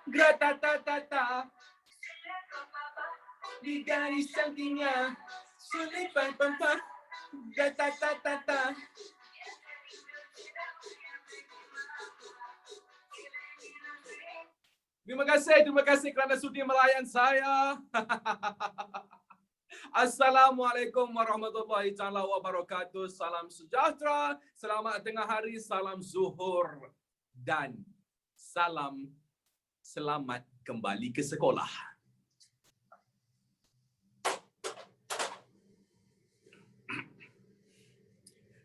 Grata-ta-ta-ta di garis sampingnya. Sulit pan-pan-pan. Grata-ta-ta-ta. Terima kasih kerana sudi melayan saya. Assalamualaikum warahmatullahi taala wabarakatuh. Salam sejahtera, selamat tengah hari, salam zuhur dan salam selamat kembali ke sekolah.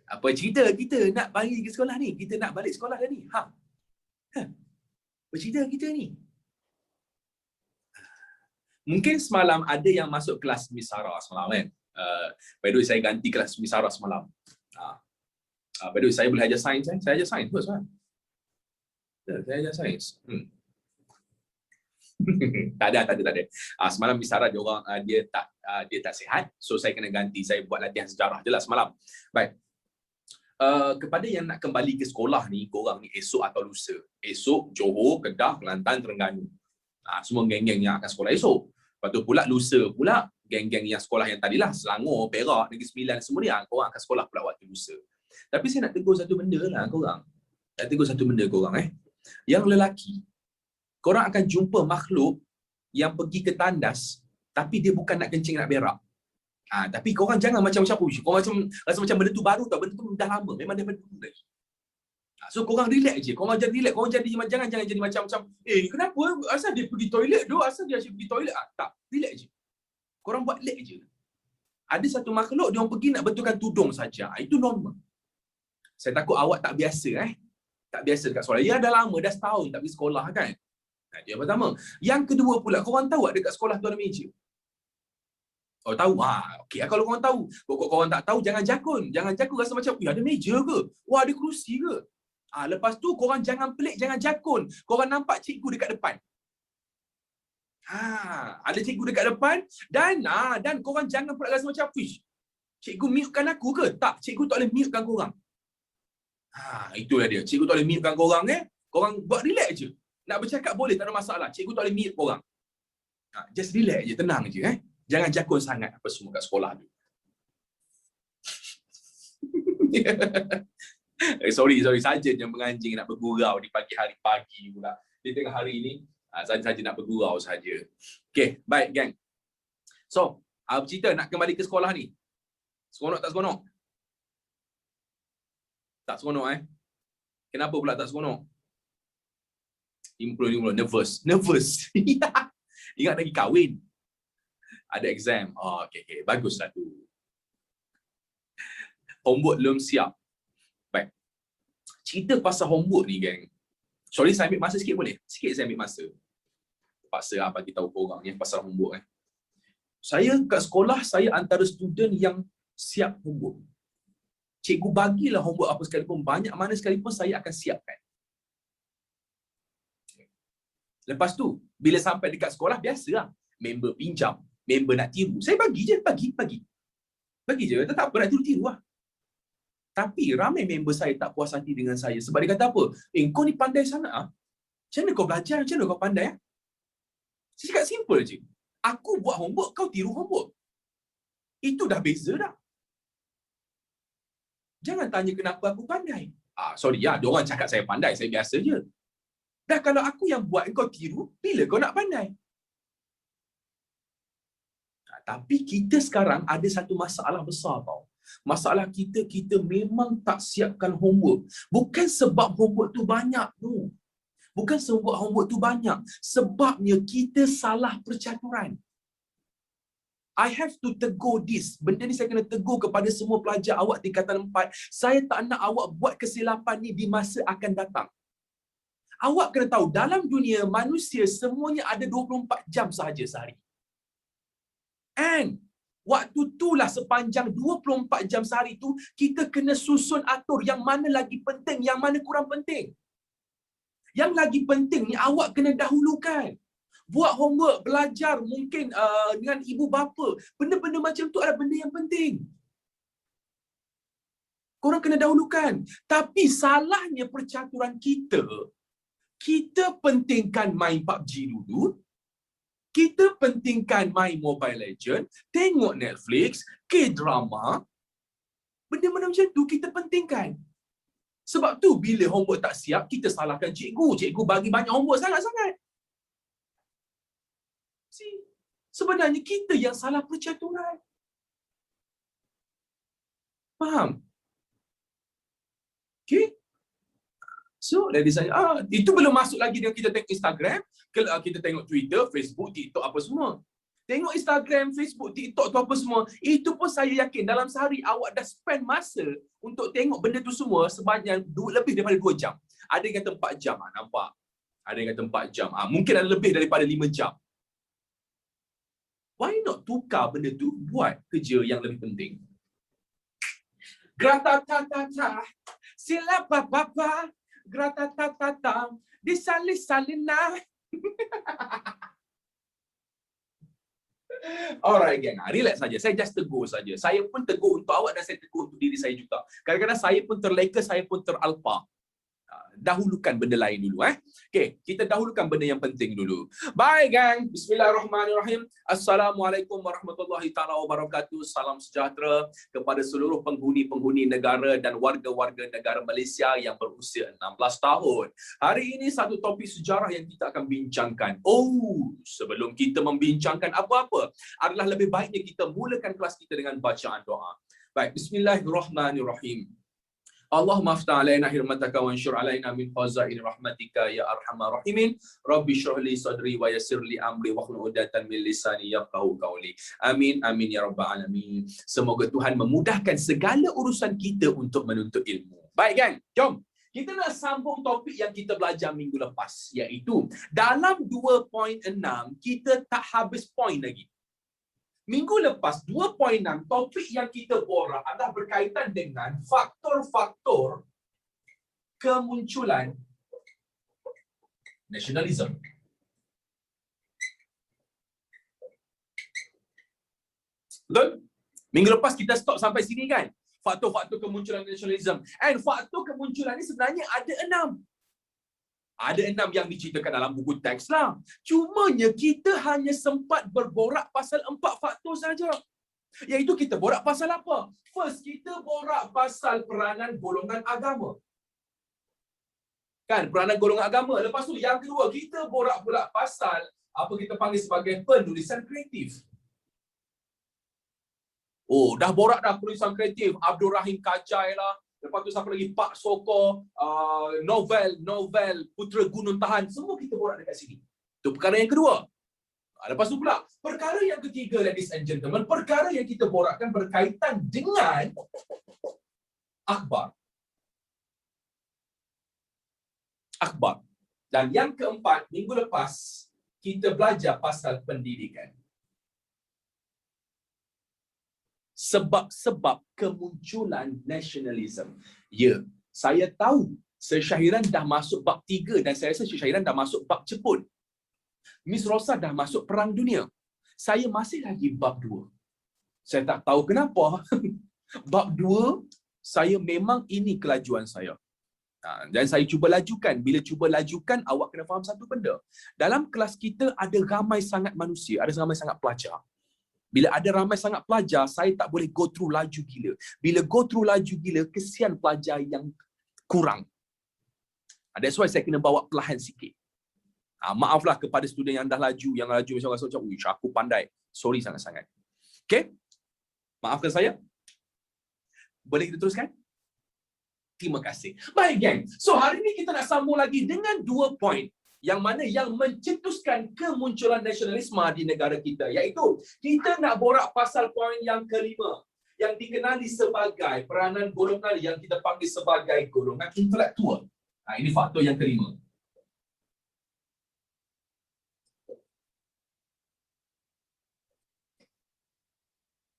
Apa cerita kita nak balik ke sekolah ni? Kita nak balik sekolah dah ni. Apa cerita kita ni? Mungkin semalam ada yang masuk kelas Miss Sarah semalam kan. By the way, saya ganti kelas Miss Sarah semalam. By the way, saya boleh ajar sains kan? Saya ajar sains pun semalam. Saya ajar sains. Tak ada. Semalam Miss Sarah dia tak sihat. So saya kena ganti. Saya buat latihan sejarah je lah semalam. Baik. Kepada yang nak kembali ke sekolah ni, korang ni esok atau lusa. Esok Johor, Kedah, Kelantan, Terengganu. Semua geng-geng yang akan sekolah esok. Lepas tu pula lusa pula geng-geng yang sekolah yang tadilah, Selangor, Perak, Negeri Sembilan, semua ni korang akan sekolah pula waktu lusa. Tapi saya nak tegur satu benda lah korang. Yang lelaki, korang akan jumpa makhluk yang pergi ke tandas tapi dia bukan nak kencing nak berak. Tapi korang jangan macam-macam push. Korang macam rasa macam benda tu baru tau. Benda tu dah lama, memang daripada dulu lagi. So korang relax je. Korang jadi relax. Korang jangan jadi macam-macam. Kenapa? Asal dia pergi toilet tu? Asal dia asyik pergi toilet? Tak. Relax je. Korang buat relax je. Ada satu makhluk, dia orang pergi nak betulkan tudung saja. Itu normal. Saya takut awak tak biasa Tak biasa dekat sekolah. Ya dah lama, dah setahun tak pergi sekolah kan. Itu yang pertama. Yang kedua pula, korang tahu tak dekat sekolah tu ada meja? Oh tahu? Okey. Kalau korang tahu. Kalau korang tak tahu, jangan jakun. Jangan jakun rasa macam, ada meja ke? Wah, ada kerusi ke? Lepas tu korang jangan pelik, jangan jakun. Korang nampak cikgu dekat depan. Ada cikgu dekat depan dan korang jangan pula rasa macam, "Fish, cikgu mute-kan aku ke?" Tak, cikgu tak boleh mute-kan korang. Itulah dia. Cikgu tak boleh mute-kan korang Korang buat relax je. Nak bercakap boleh, tak ada masalah. Cikgu tak boleh mute korang. Just relax je, tenang je Jangan jakun sangat apa semua kat sekolah tu. Sorry saja yang menganjing nak bergurau di pagi pula. Di tengah hari ini saja nak bergurau saja. Okey, baik gang. So, apa cerita nak kembali ke sekolah ni? Seronok tak seronok? Tak seronok Kenapa pula tak seronok? 50 nervous. Ingat lagi kahwin. Ada exam. Okey. Baguslah tu. Homework belum siap. Baik. Cerita pasal homework ni, geng. Sorry, saya ambil masa sikit boleh? Sikit saya ambil masa. Terpaksa bagi tahu korang pasal homework. Saya kat sekolah, saya antara student yang siap homework. Cikgu bagilah homework apa sekalipun, banyak mana sekalipun saya akan siapkan. Lepas tu, bila sampai dekat sekolah, biasalah. Member pinjam, member nak tiru. Saya bagi je, bagi je. Tak apa, nak tiru-tiru lah. Tapi ramai member saya tak puas hati dengan saya. Sebab dia kata apa? Kau ni pandai sangat Macam mana kau belajar? Macam mana kau pandai Saya cakap simple je. Aku buat homework, kau tiru homework. Itu dah beza dah. Jangan tanya kenapa aku pandai. Sorry diorang cakap saya pandai, saya biasa je. Dah kalau aku yang buat kau tiru, bila kau nak pandai? Tapi kita sekarang ada satu masalah besar tau. Masalah kita memang tak siapkan homework. Bukan sebab homework tu banyak tu. Sebabnya kita salah percaturan. I have to tegur this. Benda ni saya kena tegur kepada semua pelajar awak tingkatan 4. Saya tak nak awak buat kesilapan ni di masa akan datang. Awak kena tahu, dalam dunia manusia semuanya ada 24 jam sahaja sehari. And waktu itulah sepanjang 24 jam sehari tu, kita kena susun atur yang mana lagi penting, yang mana kurang penting. Yang lagi penting ni awak kena dahulukan. Buat homework, belajar mungkin dengan ibu bapa. Benda-benda macam tu adalah benda yang penting. Korang kena dahulukan. Tapi salahnya percaturan kita, kita pentingkan main PUBG dulu, kita pentingkan main Mobile Legend, tengok Netflix, K-drama, benda-benda macam tu kita pentingkan. Sebab tu bila homework tak siap, kita salahkan cikgu. Cikgu bagi banyak homework sangat-sangat. Sebenarnya kita yang salah percaturan. Faham? Okay? So, dari saya, itu belum masuk lagi dengan kita tengok Instagram, kita tengok Twitter, Facebook, TikTok, apa semua. Tengok Instagram, Facebook, TikTok tu apa semua. Itu pun saya yakin dalam sehari awak dah spend masa untuk tengok benda tu semua sebanyak lebih daripada 2 jam. Ada yang kata 4 jam. Nampak? Ada yang kata 4 jam. Mungkin ada lebih daripada 5 jam. Why not tukar benda tu buat kerja yang lebih penting? Grata-ta-ta-ta, silapa-papa, grata-ta-ta-ta, disalin-salina. Alright, gang. Relax saja. Saya just tegur saja. Saya pun tegur untuk awak dan saya tegur untuk diri saya juga. Kadang-kadang saya pun terleka, saya pun teralpa. Dahulukan benda lain dulu. Okay, kita dahulukan benda yang penting dulu. Bye, gang. Bismillahirrahmanirrahim. Assalamualaikum warahmatullahi taala wabarakatuh. Salam sejahtera kepada seluruh penghuni-penghuni negara dan warga-warga negara Malaysia yang berusia 16 tahun. Hari ini satu topik sejarah yang kita akan bincangkan. Sebelum kita membincangkan apa-apa, adalah lebih baiknya kita mulakan kelas kita dengan bacaan doa. Baik, bismillahirrahmanirrahim. Allahumma aftah alaina hirmataka wa anshur alaina min khazain rahmatika ya arhamar rahimin. Rabbi shrah li sadri wa yassir li amri wahlul 'uqdatam min lisani yafqahu qawli. Amin amin ya rabbal alamin. Semoga Tuhan memudahkan segala urusan kita untuk menuntut ilmu. Baik kan? Jom. Kita nak sambung topik yang kita belajar minggu lepas, iaitu dalam 2.6 kita tak habis poin lagi. Minggu lepas 2.6 topik yang kita borak adalah berkaitan dengan faktor-faktor kemunculan nasionalisme. Betul? Minggu lepas kita stop sampai sini kan? Faktor-faktor kemunculan nasionalisme. And faktor kemunculan ni sebenarnya ada 6. Ada 6 yang diceritakan dalam buku teks lah. Cumanya kita hanya sempat berborak pasal 4 faktor saja. Iaitu kita borak pasal apa? First, kita borak pasal peranan golongan agama. Kan, peranan golongan agama. Lepas tu yang kedua, kita borak pula pasal apa kita panggil sebagai penulisan kreatif. Dah borak dah penulisan kreatif. Abdul Rahim Kajai lah. Lepas tu siapa lagi? Pak Soko, novel, Putera Gunung Tahan. Semua kita borak dekat sini. Itu perkara yang kedua. Lepas tu pula, perkara yang ketiga, ladies and gentlemen, perkara yang kita borakkan berkaitan dengan akhbar. Dan yang keempat, minggu lepas, kita belajar pasal pendidikan. Sebab-sebab kemunculan nasionalisme. Ya, saya tahu Syekh Syahiran dah masuk bab 3 dan saya rasa Syekh Syahiran dah masuk bab Jepun. Miss Rosa dah masuk Perang Dunia. Saya masih lagi bab 2. Saya tak tahu kenapa. Bab 2, saya memang ini kelajuan saya. Dan saya cuba lajukan. Bila cuba lajukan, awak kena faham satu benda. Dalam kelas kita ada ramai sangat manusia, ada ramai sangat pelajar. Bila ada ramai sangat pelajar, saya tak boleh go through laju gila. Bila go through laju gila, kesian pelajar yang kurang. That's why saya kena bawa perlahan sikit. Maaflah kepada student yang dah laju, yang laju macam rasa macam, uish, aku pandai. Sorry sangat-sangat. Okay? Maafkan saya. Boleh kita teruskan? Terima kasih. Baik, gang. So, hari ini kita nak sambung lagi dengan 2 poin. Yang mana yang mencetuskan kemunculan nasionalisme di negara kita. Iaitu, kita nak borak pasal poin yang kelima. Yang dikenali sebagai peranan golongan yang kita panggil sebagai golongan intelektual. Ini faktor yang kelima.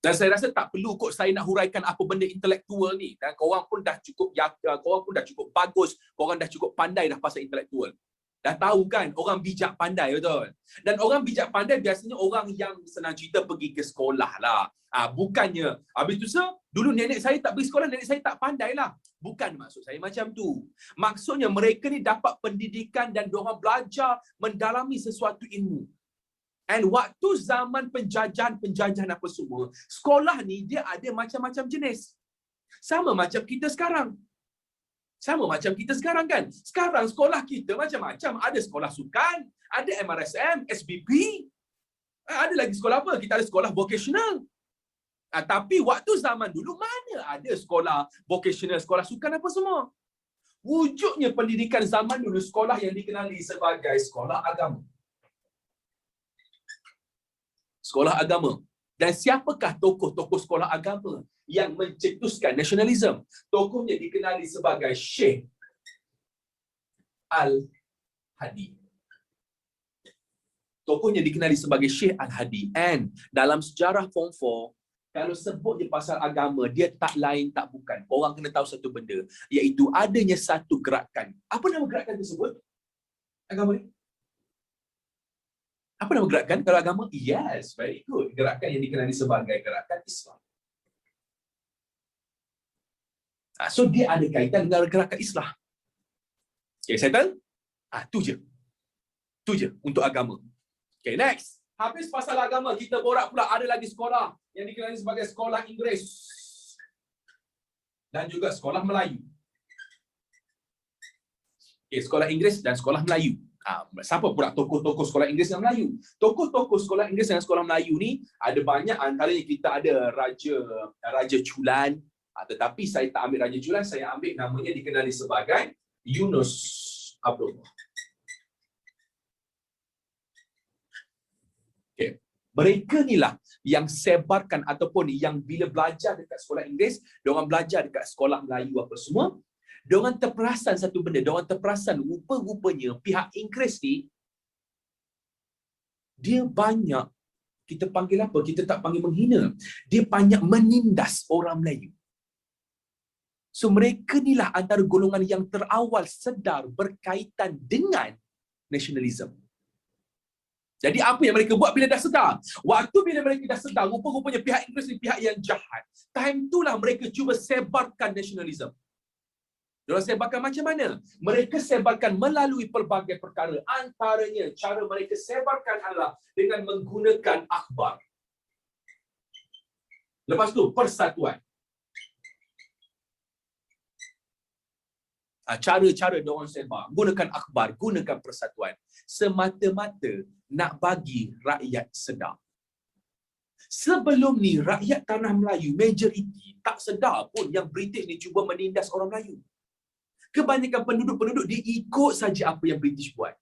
Dan saya rasa tak perlu kot saya nak huraikan apa benda intelektual ni. Dan korang pun dah cukup bagus, korang dah cukup pandai dah pasal intelektual. Dah tahu kan, orang bijak pandai, betul? Dan orang bijak pandai biasanya orang yang senang cerita pergi ke sekolah lah. Bukannya, habis tu dulu nenek saya tak pergi sekolah, nenek saya tak pandai lah. Bukan maksud saya macam tu. Maksudnya mereka ni dapat pendidikan dan diorang belajar mendalami sesuatu ilmu. And waktu zaman penjajahan apa semua, sekolah ni dia ada macam-macam jenis. Sama macam kita sekarang. Sama macam kita sekarang kan. Sekarang sekolah kita macam-macam. Ada sekolah sukan, ada MRSM, SBP. Ada lagi sekolah apa? Kita ada sekolah vocational. Tapi waktu zaman dulu mana ada sekolah vocational, sekolah sukan apa semua. Wujudnya pendidikan zaman dulu, sekolah yang dikenali sebagai sekolah agama. Sekolah agama. Dan siapakah tokoh-tokoh sekolah agama yang mencetuskan nasionalisme? Tokohnya dikenali sebagai Syekh Al-Hadi. Tokohnya dikenali sebagai Syekh Al-Hadi. And dalam sejarah Form 4, kalau sebut je pasal agama, dia tak lain tak bukan. Orang kena tahu satu benda, iaitu adanya satu gerakan. Apa nama gerakan tersebut? Agama ni? Apa nama gerakan kalau agama? Yes, very good. Gerakan yang dikenali sebagai gerakan Islam. So dia ada kaitan dengan gerakan Islam. Okay, settle? Tu je. Tu je untuk agama. Okay, next. Habis pasal agama, kita borak pula ada lagi sekolah yang dikenali sebagai sekolah Inggeris. Dan juga sekolah Melayu. Okay, sekolah Inggeris dan sekolah Melayu. Siapa pula tokoh-tokoh sekolah Inggeris dan Melayu? Tokoh-tokoh sekolah Inggeris dan sekolah Melayu ni ada banyak, antaranya kita ada Raja Chulan, tetapi saya tak ambil Raja Chulan, saya ambil namanya dikenali sebagai Yunus Abdullah. Okay. Mereka ni lah yang sebarkan ataupun yang bila belajar dekat sekolah Inggeris, diorang belajar dekat sekolah Melayu apa semua, diorang terperasan satu benda, diorang terperasan rupa-rupanya pihak Inggeris ni, dia banyak, kita panggil apa? Kita tak panggil menghina. Dia banyak menindas orang Melayu. So mereka ni lah antara golongan yang terawal sedar berkaitan dengan nasionalisme. Jadi apa yang mereka buat bila dah sedar? Waktu bila mereka dah sedar, rupa-rupanya pihak Inggeris ni pihak yang jahat. Time itulah mereka cuba sebarkan nasionalisme. Diorang sebarkan macam mana? Mereka sebarkan melalui pelbagai perkara. Antaranya, cara mereka sebarkan adalah dengan menggunakan akhbar. Lepas tu, persatuan. Cara-cara diorang sebar. Gunakan akhbar, gunakan persatuan. Semata-mata nak bagi rakyat sedar. Sebelum ni, rakyat tanah Melayu, majoriti, tak sedar pun yang British ni cuba menindas orang Melayu. Kebanyakan penduduk-penduduk dia ikut saja apa yang British buat.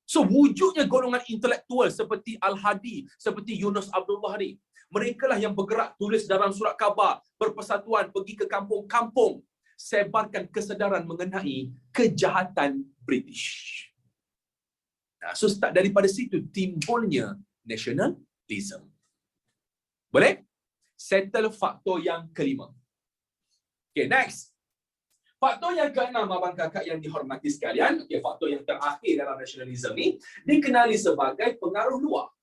So wujudnya golongan intelektual seperti Al-Hadi, seperti Yunus Abdullah ni, mereka lah yang bergerak tulis dalam surat khabar, berpersatuan, pergi ke kampung-kampung, sebarkan kesedaran mengenai kejahatan British. So start daripada situ timbulnya nationalism. Boleh? Settle faktor yang kelima. Okay, next. Faktor yang keenam, abang kakak yang dihormati sekalian, okay, faktor yang terakhir dalam nasionalisme ni dikenali sebagai pengaruh luar.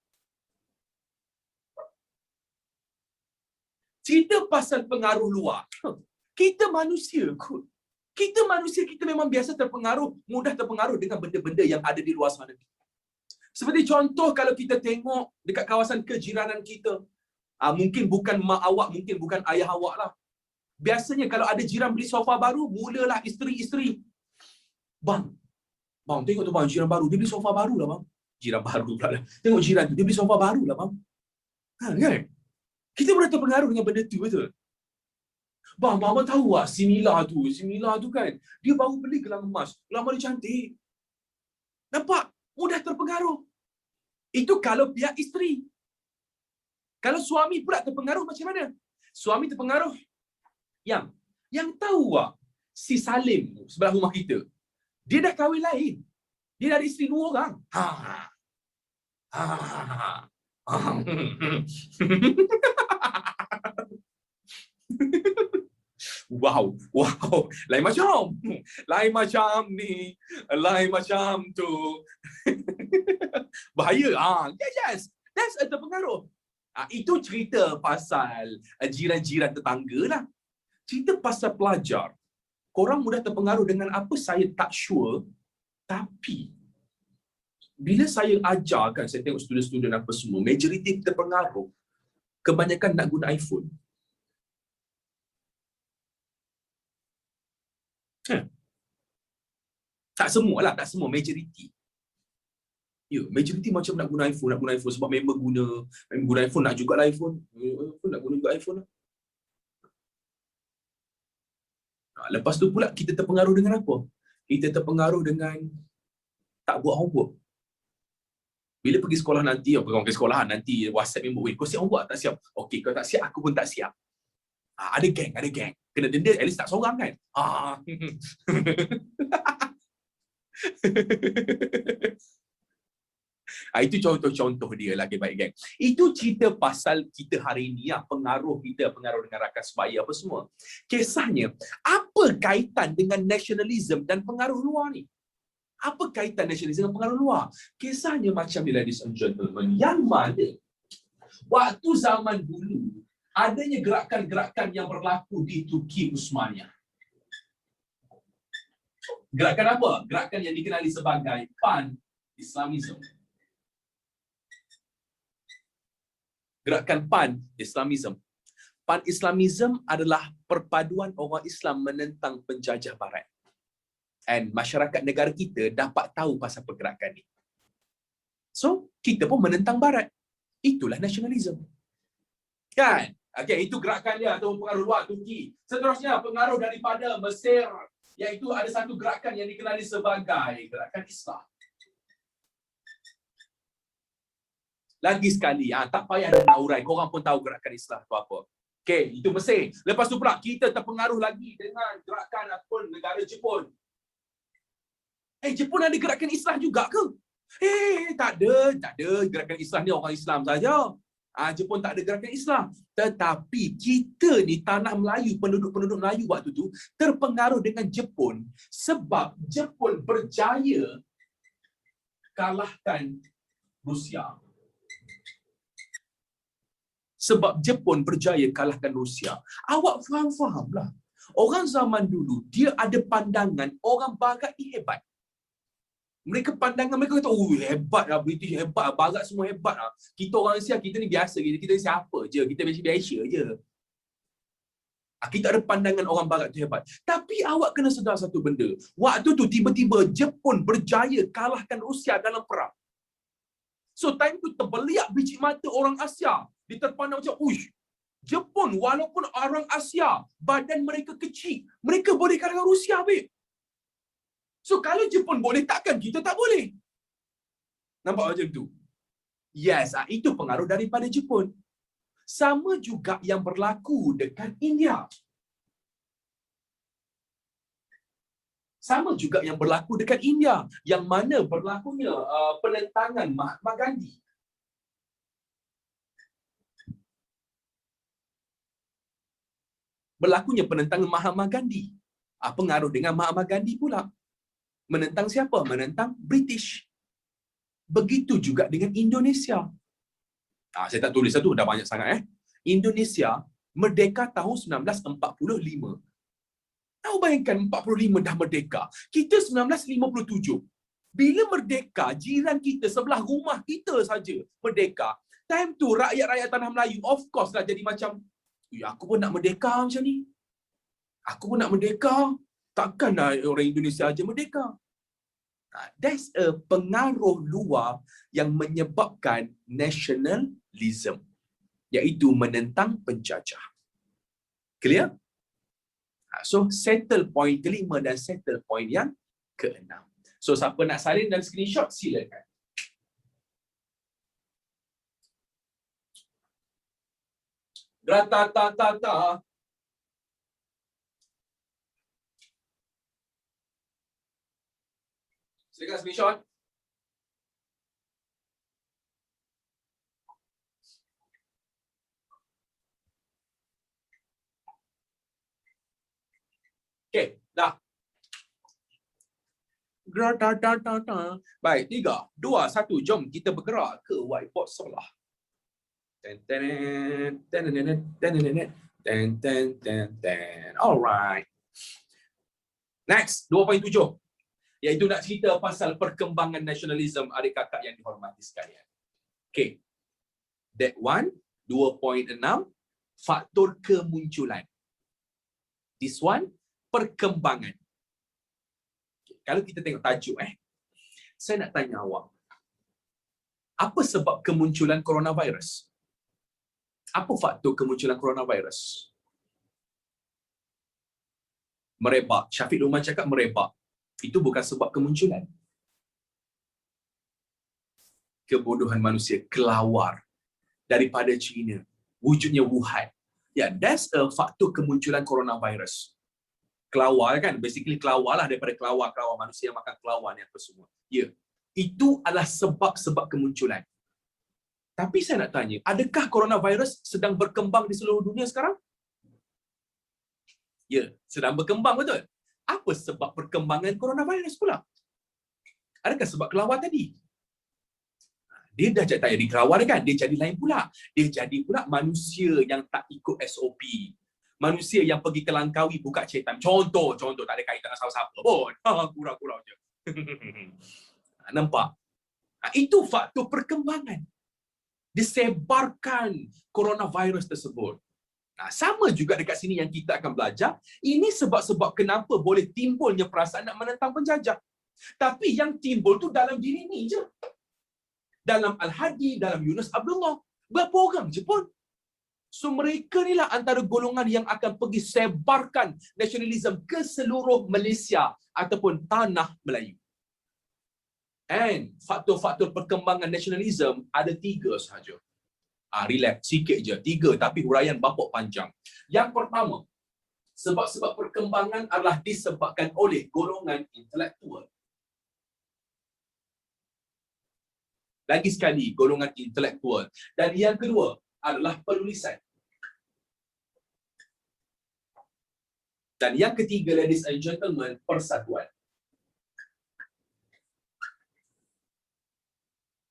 Cerita pasal pengaruh luar. Kita manusia kot. Kita manusia, kita memang biasa terpengaruh, mudah terpengaruh dengan benda-benda yang ada di luar sana. Seperti contoh kalau kita tengok dekat kawasan kejiranan kita, mungkin bukan mak awak, mungkin bukan ayah awak lah. Biasanya kalau ada jiran beli sofa baru, mulalah isteri-isteri. Bang, tengok tu bang, jiran baru, dia beli sofa baru lah bang. Jiran baru pula lah. Tengok jiran tu, dia beli sofa baru lah bang. Kan? Kita boleh terpengaruh dengan benda tu, betul? Bang, abang tahu tak si Mila tu kan, dia baru beli gelang emas. Gelang emas dia cantik. Nampak? Mudah terpengaruh. Itu kalau pihak isteri. Kalau suami pula terpengaruh macam mana? Suami terpengaruh. Yang tahu tak, si Salim sebelah rumah kita, dia dah kahwin lain. Dia dah ada isteri 2 orang. Wow, wow. Lain macam. Lain macam ni. Lain macam tu. Bahaya. Yes, yes. That's a terpengaruh. Itu cerita pasal jiran-jiran tetangga lah. Cerita pasal pelajar. Korang mudah terpengaruh dengan apa saya tak sure. Tapi bila saya ajarkan, saya tengok student-student apa semua, majoriti terpengaruh. Kebanyakan nak guna iPhone. Tak semua lah, tak semua, majoriti. Ya, majoriti macam nak guna iPhone sebab member guna iPhone, nak juga lah iPhone. Nak guna juga iPhone lah. Lepas tu pula kita terpengaruh dengan apa? Kita terpengaruh dengan tak buat homework. Bila pergi sekolah nanti, pergi sekolah nanti WhatsApp member, kau siap homework tak siap? Okey, kau tak siap, aku pun tak siap. Ada geng. Kena denda, at least tak seorang kan? Itu contoh-contoh dia lah, baik geng. Itu cerita pasal kita hari ni, pengaruh dengan rakan sebaya apa semua. Kisahnya, apa kaitan dengan nationalism dan pengaruh luar ni? Apa kaitan nationalism dengan pengaruh luar? Kisahnya macam ni, ladies and gentlemen, yang mana waktu zaman dulu adanya gerakan-gerakan yang berlaku di Turki Uthmaniyah. Gerakan apa? Gerakan yang dikenali sebagai Pan-Islamism. Gerakan Pan-Islamism. Pan-Islamism adalah perpaduan orang Islam menentang penjajah Barat. And masyarakat negara kita dapat tahu pasal pergerakan ni. So, kita pun menentang Barat. Itulah nasionalisme. Kan? Okay, itu gerakan dia atau pengaruh luar Turki. Seterusnya, pengaruh daripada Mesir, iaitu ada satu gerakan yang dikenali sebagai gerakan Islah. Lagi sekali, tak payah nak urai. Korang pun tahu gerakan Islah tu apa. Okay, itu Mesir. Lepas tu pula, kita terpengaruh lagi dengan gerakan ataupun negara Jepun. Jepun ada gerakan Islah juga ke? Tak ada. Gerakan Islah ni orang Islam saja. Jepun tak ada gerakan Islam. Tetapi kita ni tanah Melayu, penduduk-penduduk Melayu waktu tu terpengaruh dengan Jepun sebab Jepun berjaya kalahkan Rusia. Sebab Jepun berjaya kalahkan Rusia. Awak faham-fahamlah. Orang zaman dulu, dia ada pandangan orang Barat ni hebat. Mereka pandangan mereka kata, hebat lah, British hebat lah, Barat semua hebat lah. Kita orang Asia, kita ni biasa, kita ni siapa je, kita biasa-biasa je. Kita ada pandangan orang Barat tu hebat. Tapi awak kena sedar satu benda. Waktu tu tiba-tiba Jepun berjaya kalahkan Rusia dalam perang. So time tu terbeliak biji mata orang Asia. Dia terpandang macam, Jepun walaupun orang Asia, badan mereka kecil, mereka boleh kalahkan Rusia, babe. So kalau Jepun boleh, takkan kita tak boleh? Nampak macam tu? Yes, itu pengaruh daripada Jepun. Sama juga yang berlaku dekat India. Sama juga yang berlaku dekat India, yang mana berlakunya penentangan Mahatma Gandhi. Berlakunya penentangan Mahatma Gandhi. Pengaruh dengan Mahatma Gandhi pula. Menentang siapa? Menentang British. Begitu juga dengan Indonesia. Saya tak tulis satu, dah banyak sangat. Indonesia merdeka tahun 1945. Tahu bayangkan 45 dah merdeka. Kita 1957. Bila merdeka, jiran kita sebelah rumah kita saja merdeka. Time tu rakyat-rakyat tanah Melayu of course lah jadi macam, aku pun nak merdeka macam ni. Aku pun nak merdeka. Takkanlah orang Indonesia aja merdeka. That's a pengaruh luar yang menyebabkan nationalism, iaitu menentang penjajah. Clear? So, settle point kelima dan settle point yang keenam. So, siapa nak salin dan screenshot, silakan. Gratata-tata. Silakan screenshot. Okey, dah. Baik, 3, 2, 1. Jom kita bergerak ke whiteboard sebelah. Alright. Next, 2.7. Iaitu nak cerita pasal perkembangan nasionalisme adik kakak yang dihormati sekalian. Okay. That one, 2.6, faktor kemunculan. This one, perkembangan. Okay. Kalau kita tengok tajuk, saya nak tanya awak, apa sebab kemunculan coronavirus? Apa faktor kemunculan coronavirus? Merebak. Syafiq Luman cakap merebak. Itu bukan sebab kemunculan. Kebodohan manusia kelawar daripada China. Wujudnya Wuhan. Ya, that's a faktor kemunculan coronavirus. Kelawar kan? Basically kelawar lah daripada kelawar manusia yang makan kelawar ni apa semua. Ya. Itu adalah sebab-sebab kemunculan. Tapi saya nak tanya, adakah coronavirus sedang berkembang di seluruh dunia sekarang? Ya, sedang berkembang betul. Apa sebab perkembangan coronavirus pula? Adakah sebab kelawar tadi? Dia dah tak jadi kelawar kan? Dia jadi lain pula. Dia jadi pula manusia yang tak ikut SOP. Manusia yang pergi ke Langkawi buka cetam. Contoh tak ada kaitan dengan siapa pun. Kurang-kurang je. Nampak? Itu faktor perkembangan. Disebarkan coronavirus tersebut. Sama juga dekat sini yang kita akan belajar. Ini sebab-sebab kenapa boleh timbulnya perasaan nak menentang penjajah. Tapi yang timbul tu dalam diri ni je. Dalam Al-Hadi, dalam Yunus Abdullah. Berapa orang je pun. So mereka ni lah antara golongan yang akan pergi sebarkan nasionalisme ke seluruh Malaysia ataupun tanah Melayu. And faktor-faktor perkembangan nasionalisme ada 3 sahaja. Relax sikit je. 3 tapi huraian bapuk panjang. Yang pertama, sebab-sebab perkembangan adalah disebabkan oleh golongan intelektual. Lagi sekali, golongan intelektual. Dan yang kedua adalah penulisan. Dan yang ketiga, ladies and gentlemen, persatuan.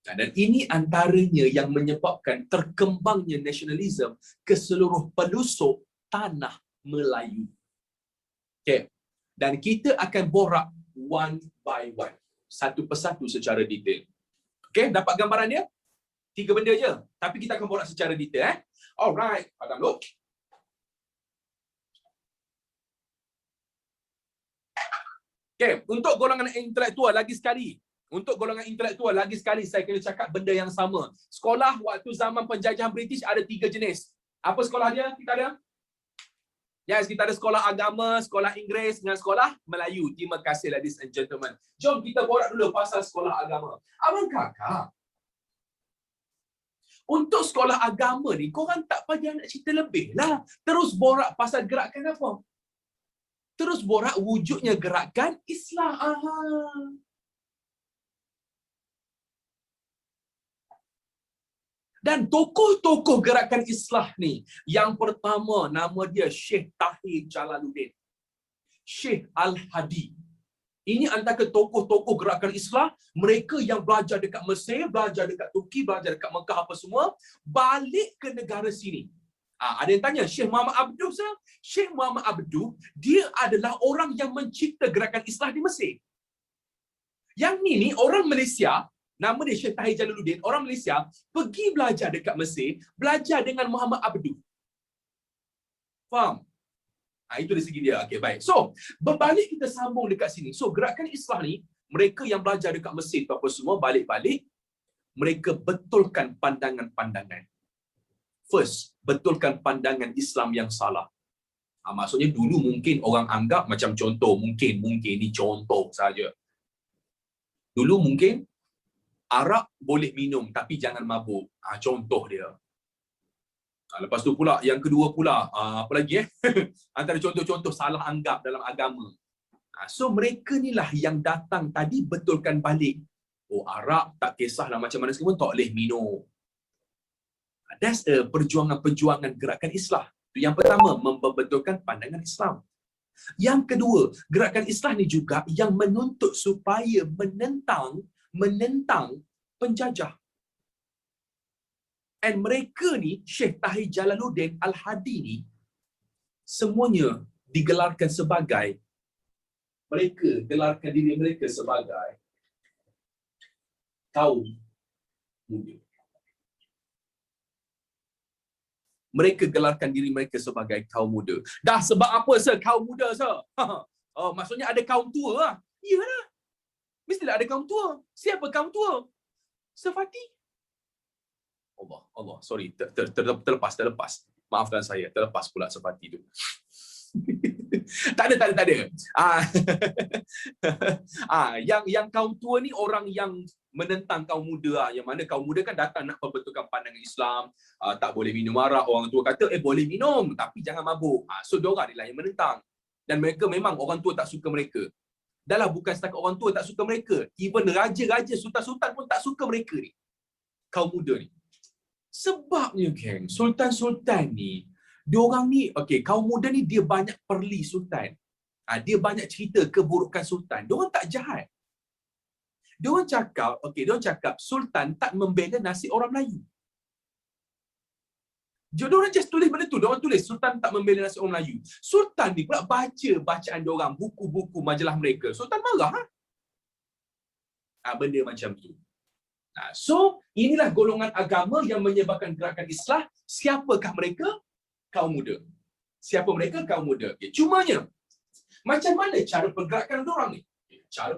Dan ini antaranya yang menyebabkan terkembangnya nasionalisme ke seluruh pelosok tanah Melayu. Okay. Dan kita akan borak one by one. Satu persatu secara detail. Okay, dapat gambaran dia? 3 benda je. Tapi kita akan borak secara detail. Alright. Padam dulu. Okay, untuk golongan intelektual lagi sekali. Untuk golongan intelektual, lagi sekali saya kena cakap benda yang sama. Sekolah waktu zaman penjajahan British ada 3 jenis. Apa sekolah dia? Kita ada? Yes, kita ada sekolah agama, sekolah Inggeris dengan sekolah Melayu. Terima kasih ladies and gentlemen. Jom kita borak dulu pasal sekolah agama. Abang kakak, untuk sekolah agama ni, korang tak payah nak cerita lebih lah. Terus borak pasal gerakan apa? Terus borak wujudnya gerakan Islam. Dan tokoh-tokoh gerakan Islah ni, yang pertama nama dia Syekh Tahir Jalaluddin, Syekh Al-Hadi. Ini antara tokoh-tokoh gerakan Islah, mereka yang belajar dekat Mesir, belajar dekat Turki, belajar dekat Mekah apa semua, balik ke negara sini. Ada yang tanya, Syekh Muhammad Abduh sah? Syekh Muhammad Abduh, dia adalah orang yang mencipta gerakan Islah di Mesir. Yang ni orang Malaysia, nama dia Syekh Tahir Jalaluddin, orang Malaysia, pergi belajar dekat Mesir, belajar dengan Muhammad Abduh. Faham? Itu dari segi dia. Okay, baik. So, berbalik kita sambung dekat sini. So, gerakan Islah ni, mereka yang belajar dekat Mesir tu apa semua, balik-balik, mereka betulkan pandangan-pandangan. First, betulkan pandangan Islam yang salah. Maksudnya dulu mungkin orang anggap macam contoh, mungkin ni contoh saja. Dulu mungkin arak boleh minum tapi jangan mabuk. Contoh dia. Lepas tu pula, yang kedua pula, apa lagi antara contoh-contoh salah anggap dalam agama. So mereka ni lah yang datang tadi betulkan balik. Arak tak kisahlah macam mana semua, tak boleh minum. That's perjuangan-perjuangan gerakan Islam. Itu yang pertama, membetulkan pandangan Islam. Yang kedua, gerakan Islah ni juga yang menuntut supaya menentang penjajah. And mereka ni, Syekh Tahir Jalaluddin Al-Hadi ni, semuanya digelarkan sebagai, mereka gelarkan diri mereka sebagai kaum muda. Mereka gelarkan diri mereka sebagai kaum muda. Dah sebab apa sir kaum muda sir? Oh, maksudnya ada kaum tua lah. Iyalah. Mestilah ada kaum tua. Siapa kaum tua? Sir Fatih. Allah, sorry, terlepas. Maafkan saya, terlepas pula Sir Fatih tu. Tak ada. Yang kaum tua ni orang yang menentang kaum muda, yang mana kaum muda kan datang nak pembentukan pandangan Islam, tak boleh minum arak. Orang tua kata boleh minum tapi jangan mabuk. So diorang ni lah yang menentang. Dan mereka memang orang tua tak suka mereka. Dahlah bukan setakat orang tua tak suka mereka, even raja-raja, sultan-sultan pun tak suka mereka ni, kaum muda ni. Sebabnya geng, sultan-sultan ni, diorang ni, kaum muda ni dia banyak perli sultan. Dia banyak cerita keburukan sultan. Diorang tak jahat. Diorang cakap sultan tak membela nasib orang Melayu. Diorang just tulis benda tu. Diorang tulis sultan tak membela nasib orang Melayu. Sultan ni pula baca bacaan diorang, buku-buku majalah mereka. Sultan marah. Benda macam tu. So, inilah golongan agama yang menyebabkan gerakan Islah. Siapakah mereka? Kaum muda. Siapa mereka? Kaum muda. Cumanya, macam mana cara pergerakan diorang ni? Cara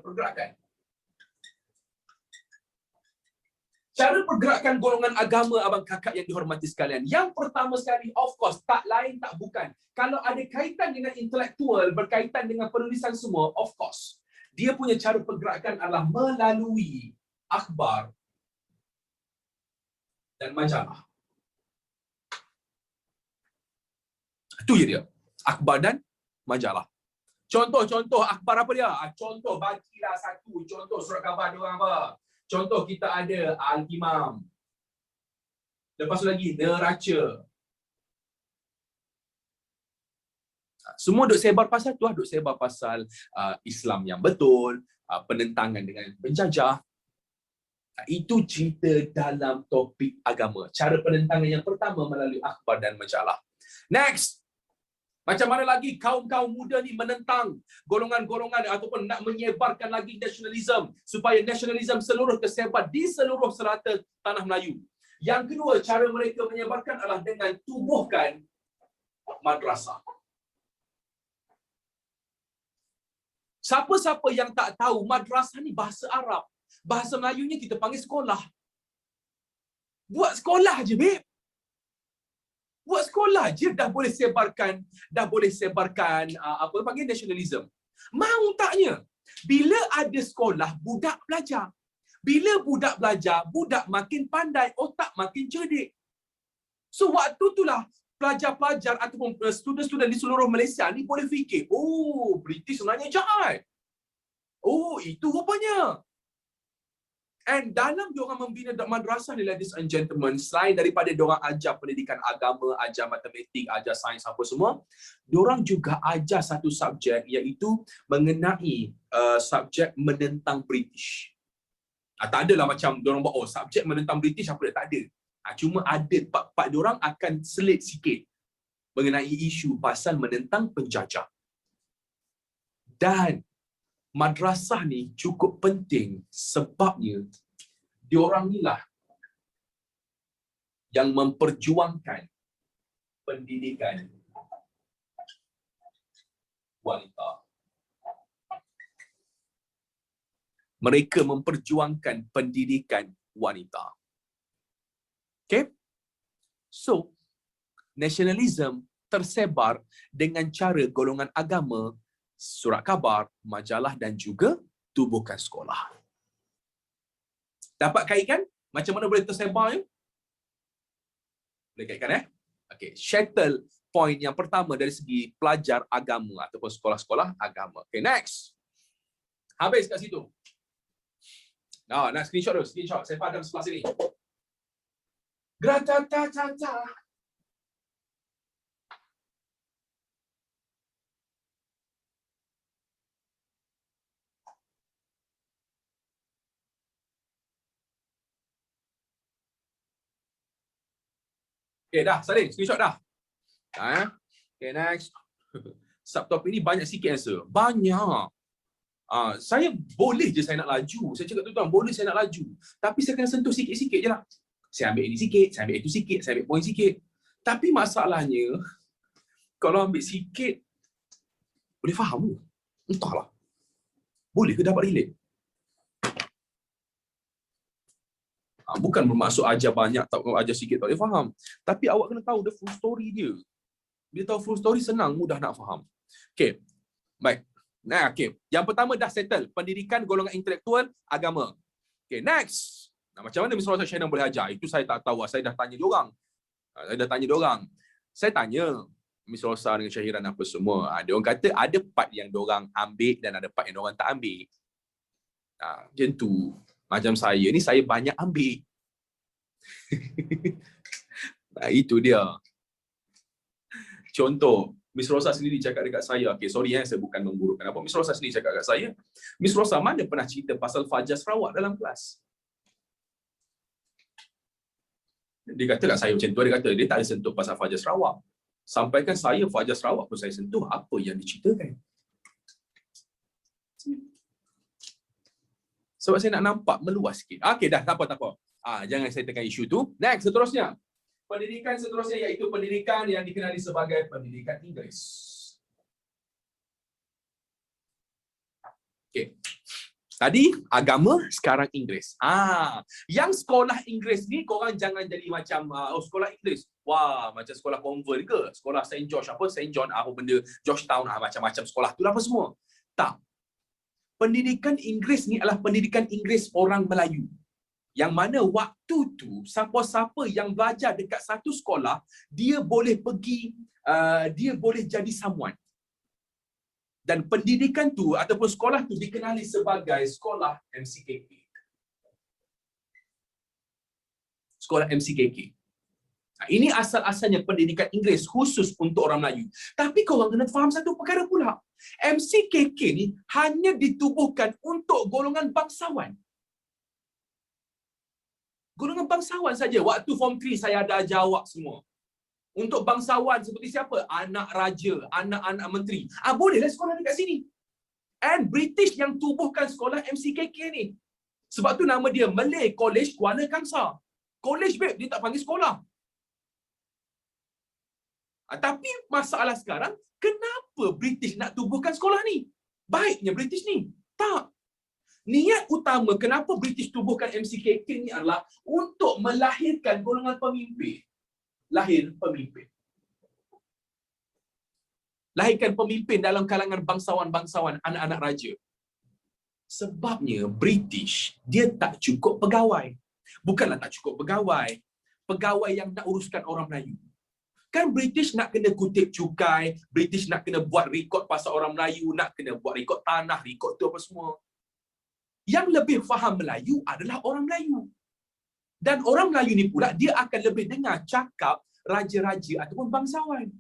pergerakan golongan agama abang kakak yang dihormati sekalian. Yang pertama sekali, of course, tak lain tak bukan. Kalau ada kaitan dengan intelektual, berkaitan dengan penulisan semua, of course. Dia punya cara pergerakan adalah melalui akhbar dan majalah. Itu je dia. Akhbar dan majalah. Contoh akhbar apa dia? Contoh bagilah satu. Contoh surat khabar diorang apa? Contoh kita ada Al-Imam. Lepas tu lagi Neraca. Semua duk sebar pasal tu lah. Duk sebar pasal Islam yang betul, penentangan dengan penjajah. Itu cerita dalam topik agama. Cara penentangan yang pertama melalui akhbar dan majalah. Next. Macam mana lagi kaum-kaum muda ni menentang golongan-golongan ataupun nak menyebarkan lagi nasionalisme supaya nasionalisme seluruh tersebar di seluruh serata tanah Melayu. Yang kedua, cara mereka menyebarkan adalah dengan tubuhkan madrasah. Siapa-siapa yang tak tahu, madrasah ni bahasa Arab. Bahasa Melayunya kita panggil sekolah. Buat sekolah je, babe. Buat sekolah je dah boleh sebarkan apa panggil nasionalisme. Mau taknya? Bila ada sekolah, budak belajar. Bila budak belajar, budak makin pandai, otak makin cerdik. So waktu itulah pelajar-pelajar ataupun student-student di seluruh Malaysia ni boleh fikir, oh, British sebenarnya jahat. Oh, itu rupanya. And dalam diorang membina madrasah ni, ladies and gentlemen, selain daripada diorang ajar pendidikan agama, ajar matematik, ajar sains apa semua, diorang juga ajar satu subjek iaitu mengenai subjek menentang British. Tak adalah macam diorang buat, oh, subjek menentang British apa dia, tak ada. Cuma ada part diorang akan selit sikit mengenai isu pasal menentang penjajah. Dan madrasah ni cukup penting sebabnya diorang ni lah yang memperjuangkan pendidikan wanita. Mereka memperjuangkan pendidikan wanita. Okay? So, nasionalisme tersebar dengan cara golongan agama, surat khabar, majalah dan juga tubuhkan sekolah. Dapat kaitkan? Macam mana boleh tersebar ni? Boleh kaitkan Okay, settle point yang pertama dari segi pelajar agama ataupun sekolah-sekolah agama. Okay, next. Habis kat situ. Nak screenshot dulu, screenshot. Saya padam sebelah sini. Gratata-tata. Okay, dah. Saling. Screenshot dah. Okay, next. Subtopik ni banyak sikit answer. Banyak. Saya boleh je saya nak laju. Saya cakap tuan-tuan, boleh saya nak laju. Tapi saya kena sentuh sikit-sikit je lah. Saya ambil ini sikit, saya ambil itu sikit, saya ambil poin sikit. Tapi masalahnya, kalau ambil sikit, boleh faham ke? Entahlah. Boleh ke dapat relate? Bukan bermaksud ajar banyak, tak ajar sikit tak boleh faham. Tapi awak kena tahu the full story dia. Bila tahu full story, senang, mudah nak faham. Okay. Baik. Nah, okay. Yang pertama dah settle. Pendidikan, golongan intelektual, agama. Okay, next. Macam mana Miss Rosa Shannon boleh ajar? Itu saya tak tahu. Saya dah tanya diorang. Saya tanya Miss Rosa dengan Syahiran apa semua. Diorang kata ada part yang diorang ambil dan ada part yang diorang tak ambil. Macam tu. Macam saya ni, saya banyak ambil. Itu dia. Contoh, Miss Rosa sendiri cakap dekat saya, okay, sorry saya bukan memburukkan apa. Miss Rosa sendiri cakap dekat saya, Miss Rosa mana pernah cerita pasal Fajar Sarawak dalam kelas? Dia kata kat saya macam tu, dia kata dia tak ada sentuh pasal Fajar Sarawak. Sampaikan saya Fajar Sarawak pun saya sentuh, apa yang diceritakan. Sebab saya nak nampak meluas sikit. Okay, dah, tak apa. Jangan saya tekan isu tu. Next, seterusnya. Pendidikan seterusnya iaitu pendidikan yang dikenali sebagai pendidikan Inggeris. Okay. Tadi agama, sekarang Inggeris. Yang sekolah Inggeris ni korang jangan jadi macam sekolah Inggeris. Wah, macam sekolah convert ke? Sekolah St. George apa? St. John apa benda? Georgetown macam-macam sekolah tu lah apa semua. Tak. Pendidikan Inggeris ni adalah pendidikan Inggeris orang Melayu. Yang mana waktu tu siapa-siapa yang belajar dekat satu sekolah, dia boleh pergi, dia boleh jadi someone. Dan pendidikan tu ataupun sekolah tu dikenali sebagai sekolah MCKK. Sekolah MCKK. Ini asal-asalnya pendidikan Inggeris khusus untuk orang Melayu. Tapi korang kena faham satu perkara pula. MCKK ni hanya ditubuhkan untuk golongan bangsawan. Golongan bangsawan saja. Waktu form 3 saya ada ajar awak semua. Untuk bangsawan seperti siapa? Anak raja, anak-anak menteri. Bolehlah sekolah dekat sini. And British yang tubuhkan sekolah MCKK ni. Sebab tu nama dia Malay College Kuala Kangsar. College babe, dia tak panggil sekolah. Tapi masalah sekarang, kenapa British nak tubuhkan sekolah ni? Baiknya British ni. Tak. Niat utama kenapa British tubuhkan MCKK ni adalah untuk melahirkan golongan pemimpin. Lahir pemimpin. Lahirkan pemimpin dalam kalangan bangsawan-bangsawan, anak-anak raja. Sebabnya British, dia tak cukup pegawai. Bukanlah tak cukup pegawai. Pegawai yang nak uruskan orang Melayu. Kan British nak kena kutip cukai, British nak kena buat rekod pasal orang Melayu, nak kena buat rekod tanah, rekod tu apa semua. Yang lebih faham Melayu adalah orang Melayu. Dan orang Melayu ni pula, dia akan lebih dengar cakap raja-raja ataupun bangsawan.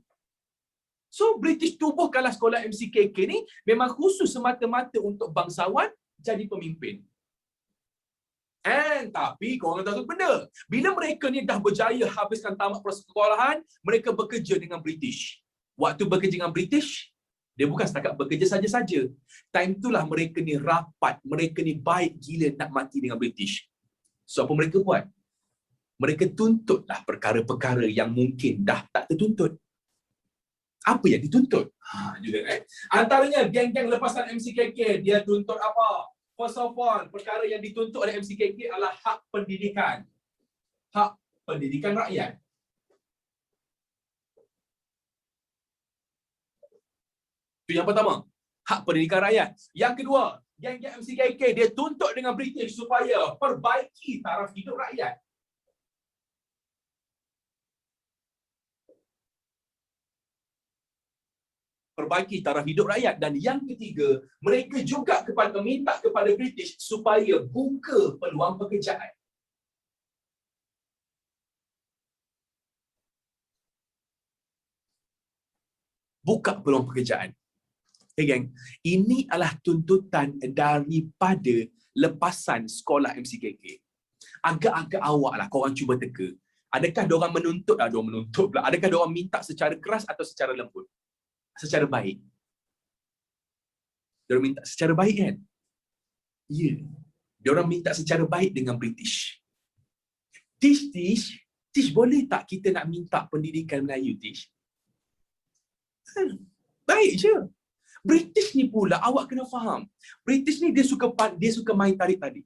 So, British tubuhkanlah sekolah MCKK ni memang khusus semata-mata untuk bangsawan jadi pemimpin. Tapi korang tahu satu benda. Bila mereka ni dah berjaya habiskan tamat persekolahan, mereka bekerja dengan British. Waktu bekerja dengan British, dia bukan setakat bekerja saja-saja. Time itulah mereka ni rapat, mereka ni baik gila nak mati dengan British. So apa mereka buat? Mereka tuntutlah perkara-perkara yang mungkin dah tak tertuntut. Apa yang dituntut? Antaranya geng-geng lepasan MCKK, dia tuntut apa? First of all, perkara yang dituntut oleh MCKK adalah hak pendidikan. Hak pendidikan rakyat. Itu yang pertama. Hak pendidikan rakyat. Yang kedua, geng-geng MCKK, dia tuntut dengan British supaya perbaiki taraf hidup rakyat. Perbaiki taraf hidup rakyat. Dan yang ketiga, mereka juga minta kepada British supaya buka peluang pekerjaan. Buka peluang pekerjaan. Okay, geng. Ini adalah tuntutan daripada lepasan sekolah MCKK. Agak-agak awak lah korang cuba teka. Adakah diorang menuntut, diorang menuntut pula. Adakah diorang minta secara keras atau secara lembut? Secara baik. Diorang minta secara baik kan? Ya. Yeah. Diorang minta secara baik dengan British. Tish, boleh tak kita nak minta pendidikan Melayu, Tish? Baik je. British ni pula awak kena faham. British ni dia suka main tarik-tarik.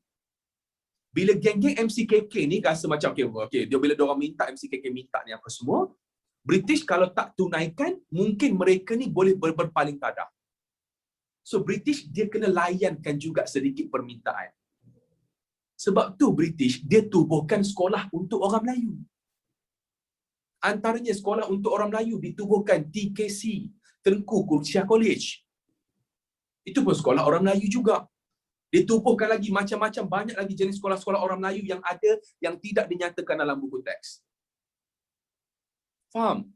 Bila geng-geng MCKK ni rasa macam okay, dia bila diorang minta MCKK minta ni apa semua, British kalau tak tunaikan, mungkin mereka ni boleh berpaling tadah. So British dia kena layankan juga sedikit permintaan. Sebab tu British dia tubuhkan sekolah untuk orang Melayu. Antaranya sekolah untuk orang Melayu ditubuhkan TKC, Tengku Kursiah College. Itu pun sekolah orang Melayu juga. Ditubuhkan lagi macam-macam, banyak lagi jenis sekolah-sekolah orang Melayu yang ada yang tidak dinyatakan dalam buku teks. Faham?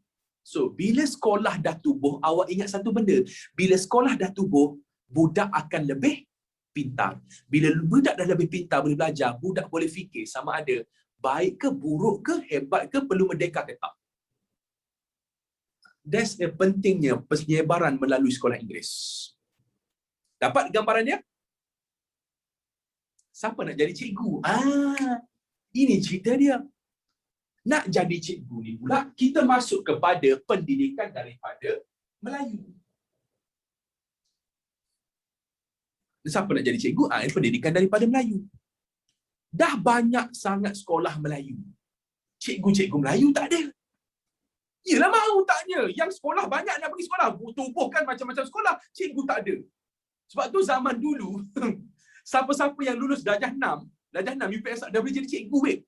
So, bila sekolah dah tubuh, awak ingat satu benda. Bila sekolah dah tubuh, budak akan lebih pintar. Bila budak dah lebih pintar, boleh belajar, budak boleh fikir sama ada baik ke, buruk ke, hebat ke, perlu merdeka ke tak. That's the pentingnya penyebaran melalui sekolah Inggeris. Dapat gambaran dia? Siapa nak jadi cikgu? Ini cerita dia. Nak jadi cikgu ni pula, kita masuk kepada pendidikan daripada Melayu. Siapa nak jadi cikgu? Pendidikan daripada Melayu. Dah banyak sangat sekolah Melayu. Cikgu-cikgu Melayu tak ada. Yelah mahu taknya. Yang sekolah banyak nak pergi sekolah. Tubuhkan macam-macam sekolah. Cikgu tak ada. Sebab tu zaman dulu, siapa-siapa yang lulus darjah 6 UPS dah boleh jadi cikgu, weh.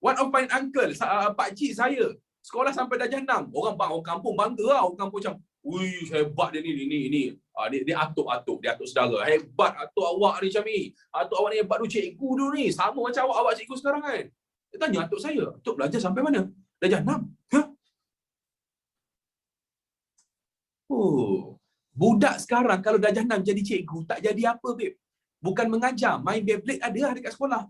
One of my uncle, pakcik saya, sekolah sampai darjah 6. Orang kampung bangga lah. Orang kampung macam, ui, hebat dia ni. Dia atuk saudara. Hebat atuk awak ni, Syami. Atuk awak ni hebat tu, cikgu tu ni. Sama macam awak cikgu sekarang kan. Dia tanya atuk saya, atuk belajar sampai mana? Darjah 6. Budak sekarang kalau darjah 6 jadi cikgu, tak jadi apa, babe. Bukan mengajar, main Beyblade ada lah dekat sekolah.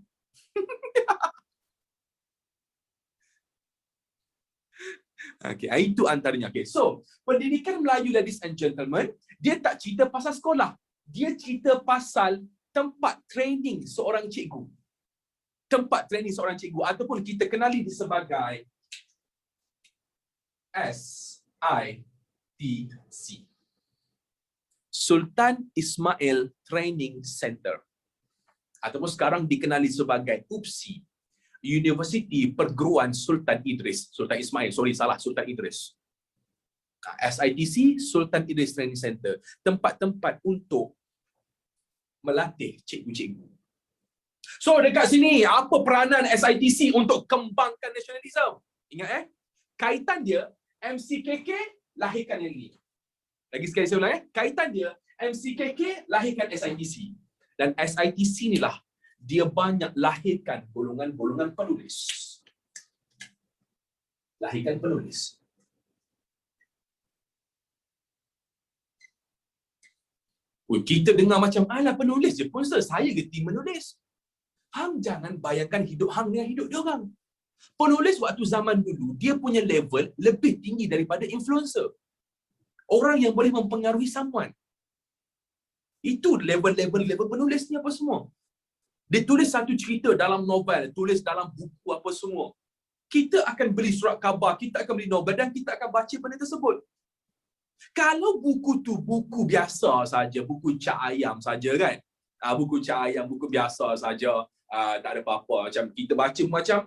Okay, itu antaranya. Okay, so pendidikan Melayu, ladies and gentlemen, dia tak cerita pasal sekolah. Dia cerita pasal tempat training seorang cikgu. Tempat training seorang cikgu ataupun kita kenali dia sebagai SITC. Sultan Ismail Training Center. Ataupun sekarang dikenali sebagai UPSI. Universiti Perguruan Sultan Idris. Sultan Ismail, Sultan Idris. SITC, Sultan Idris Training Center. Tempat-tempat untuk melatih cikgu-cikgu. So dekat sini, apa peranan SITC untuk kembangkan nasionalisme? Ingat kaitan dia, MCKK lahirkan yang ini. Lagi sekali saya ulang kaitan dia, MCKK lahirkan SITC. Dan SITC inilah dia banyak lahirkan golongan-golongan penulis. Lahirkan penulis. Kita dengar macam, alah penulis je pun saya gerti menulis. Hang jangan bayangkan hidup hang dengan hidup dia orang. Penulis waktu zaman dulu, dia punya level lebih tinggi daripada influencer. Orang yang boleh mempengaruhi someone. Itu level penulis ni apa semua. Dia tulis satu cerita dalam novel, tulis dalam buku apa semua. Kita akan beli surat khabar, kita akan beli novel dan kita akan baca benda tersebut. Kalau buku tu buku biasa saja, buku cak ayam saja kan. Buku cak ayam, buku biasa saja, tak ada apa-apa. Macam kita baca macam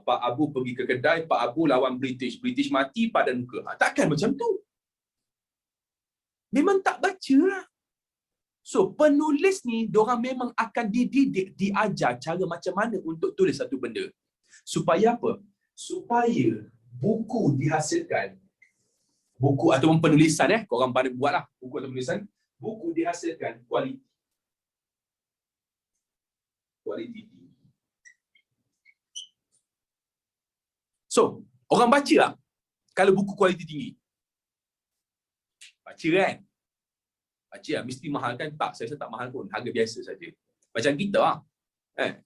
Pak Abu pergi ke kedai, Pak Abu lawan British mati pada muka. Takkan macam tu. Memang tak baca lah. So, penulis ni, diorang memang akan dididik, diajar cara macam mana untuk tulis satu benda. Supaya apa? Supaya buku dihasilkan. Buku ataupun penulisan, korang pada buat lah. Buku atau penulisan. Buku dihasilkan kualiti. Kualiti tinggi. So, orang baca lah kalau buku kualiti tinggi. Baca kan? Baca lah, mesti mahal kan? Tak, saya rasa tak mahal pun. Harga biasa saja. Macam kita lah.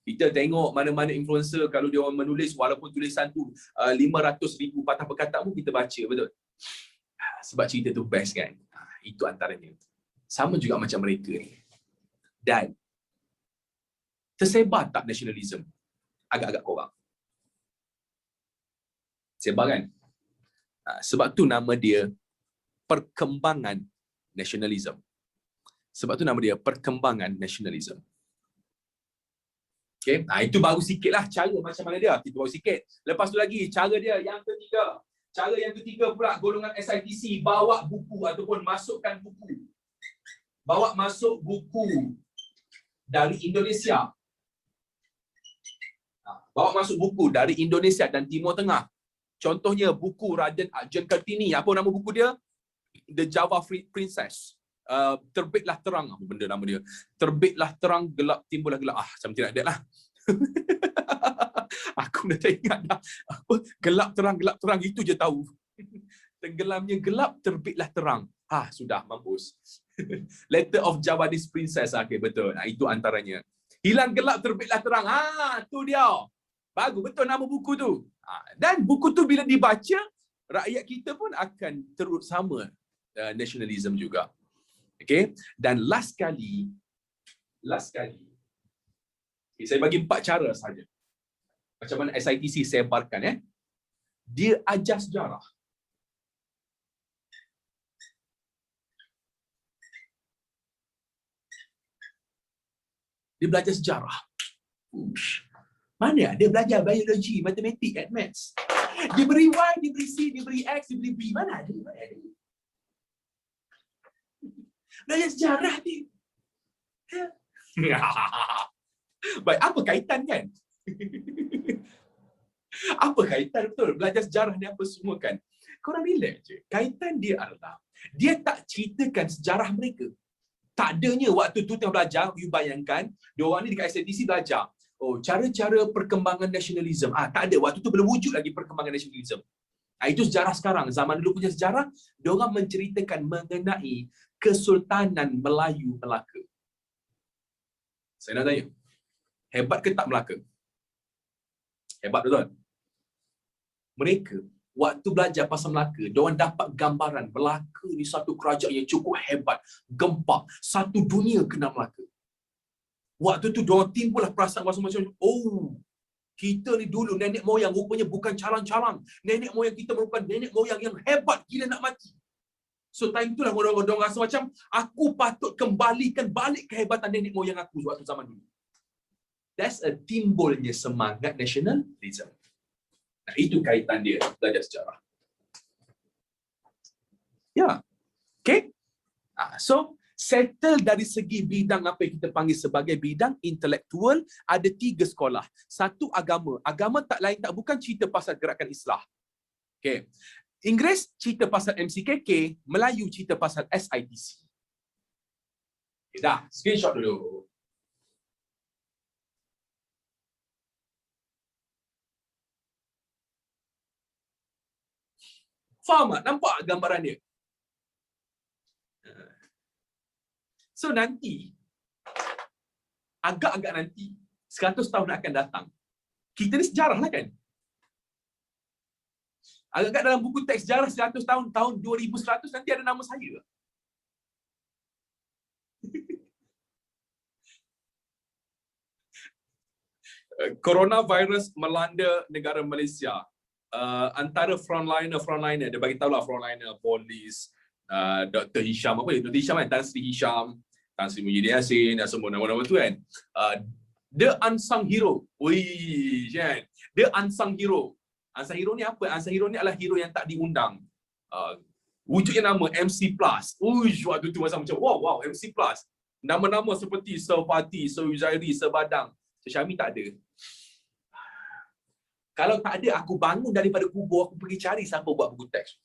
Kita tengok mana-mana influencer kalau dia orang menulis walaupun tulisan tu 500,000 patah perkataan pun kita baca, betul? Sebab cerita tu best kan. Itu antaranya. Sama juga macam mereka ni. Dan tersebar tak nasionalisme agak-agak korang? Sebar kan? Sebab tu nama dia perkembangan nasionalisme. Sebab tu nama dia perkembangan nasionalisme. Okay? Itu baru sikit lah cara macam mana dia. Itu baru sikit. Lepas tu lagi, cara dia yang ketiga. Cara yang ketiga pula, golongan SITC bawa buku ataupun masukkan buku. Bawa masuk buku dari Indonesia. Bawa masuk buku dari Indonesia dan Timur Tengah. Contohnya buku Raden Arjun Kartini. Apa nama buku dia? The Java Princess. Terbitlah terang, apa benda nama dia? Terbitlah terang, gelap timbullah gelap. Macam tidak ada lah. Aku dah tak ingat dah. Apa? Gelap terang itu je tahu. Tenggelamnya gelap, terbitlah terang. Sudah mampus. Letter of Javanese Princess. Okay, betul. Itu antaranya. Hilang gelap, terbitlah terang. Tu dia. Bagus betul nama buku tu. Dan buku tu bila dibaca, rakyat kita pun akan terus sama nasionalisme juga. Okay? Dan last kali, okay, saya bagi 4 cara saja. Macam mana SITC sebarkan. Dia ajar sejarah. Dia belajar sejarah. Mana dia belajar biologi, matematik, and maths? Dia beri Y, dia beri C, dia beri X, dia beri B. Mana ada? Belajar sejarah dia. Baik, apa kaitan kan? Apa kaitan betul? Belajar sejarah ni apa semua kan? Korang relax je. Kaitan dia adalah, dia tak ceritakan sejarah mereka. Tak adanya waktu tu tengah belajar, you bayangkan, diorang ni dekat SATC belajar. Cara-cara perkembangan nasionalisme. Tak ada. Waktu tu belum wujud lagi perkembangan nasionalisme. Itu sejarah sekarang. Zaman dulu punya sejarah, diorang menceritakan mengenai Kesultanan Melayu Melaka. Saya nak tanya, hebat ke tak Melaka? Hebat betul? Mereka, waktu belajar pasal Melaka, diorang dapat gambaran Melaka ni satu kerajaan yang cukup hebat, gempak, satu dunia kenal Melaka. Waktu tu diorang timbullah perasaan macam-macam. Kita ni dulu nenek moyang rupanya bukan calang-calang. Nenek moyang kita merupakan nenek moyang yang hebat gila nak mati. So time tu lah orang rasa macam aku patut kembalikan balik kehebatan nenek moyang aku waktu zaman dulu. That's a timbulnya semangat nasionalisme. Itu kaitan dia belajar sejarah. Ya. Okay? So settle dari segi bidang apa yang kita panggil sebagai bidang intelektual, ada 3 sekolah. Satu agama. Agama tak lain tak bukan cerita pasal gerakan Islah. Okay. Inggeris cerita pasal MCKK, Melayu cerita pasal SITC. Okay, dah, screenshot dulu. Faham tak? Nampak gambaran dia? So nanti, agak-agak nanti, 100 tahun akan datang, kita ni sejarah lah kan? Agak-agak dalam buku teks sejarah 100 tahun, tahun 2100 nanti ada nama saya. Coronavirus melanda negara Malaysia. Antara frontliner, dia bagi tahu lah frontliner, polis, Dr. Hisham, apa dia? Dr. Hisham kan? Tan Sri Hisham, Tan Sri Muhyiddin Yassin, dan semua nama-nama tu kan. The unsung hero. Kan? The unsung hero. Unsung hero ni apa? Unsung hero ni adalah hero yang tak diundang. Wujudnya nama MC Plus. Waktu tu macam wow, MC Plus. Nama-nama seperti Sir Fatih, Sir Uzairi, Sir Badang. Sir Syami tak ada. Kalau tak ada, aku bangun daripada kubur, aku pergi cari siapa buat buku teks.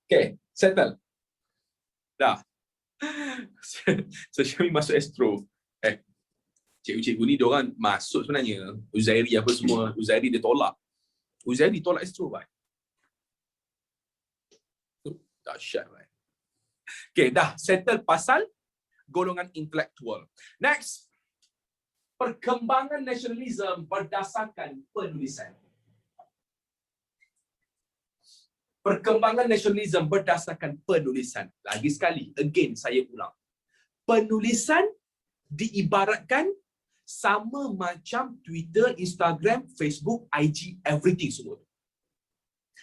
Okay, settle. Dah. Syami masuk astro. Cikgu-cikgu ni diorang masuk sebenarnya. Uzairi apa semua. Uzairi dia tolak. Uzairi tolak astro, bye. Dahsyat, bye. Okay, dah settle pasal golongan intelektual. Next. Perkembangan nasionalisme berdasarkan penulisan. Perkembangan nasionalisme berdasarkan penulisan. Lagi sekali, again saya ulang. Penulisan diibaratkan sama macam Twitter, Instagram, Facebook, IG, everything semua.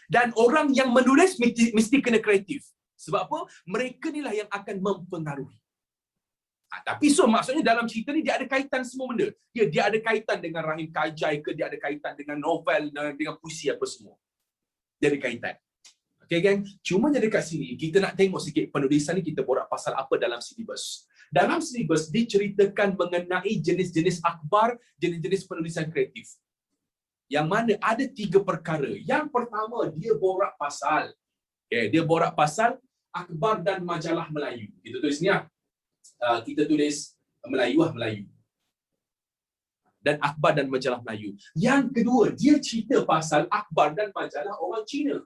Dan orang yang menulis mesti kena kreatif. Sebab apa? Mereka ni lah yang akan mempengaruhi. Tapi so maksudnya dalam cerita ni dia ada kaitan semua benda. Ya, dia ada kaitan dengan Rahim Kajai ke, dia ada kaitan dengan novel, dengan puisi apa semua. Dia ada kaitan. Okay, geng? Cuma dekat sini, kita nak tengok sikit penulisan ni kita borak pasal apa dalam silibus. Dalam silibus, diceritakan mengenai jenis-jenis akhbar, jenis-jenis penulisan kreatif. Yang mana ada 3 perkara. Yang pertama, dia borak pasal. Okay, dia borak pasal akhbar dan majalah Melayu. Kita tulis ni lah. Kita tulis Melayu lah, Melayu. Dan akhbar dan majalah Melayu. Yang kedua, dia cerita pasal akhbar dan majalah orang Cina.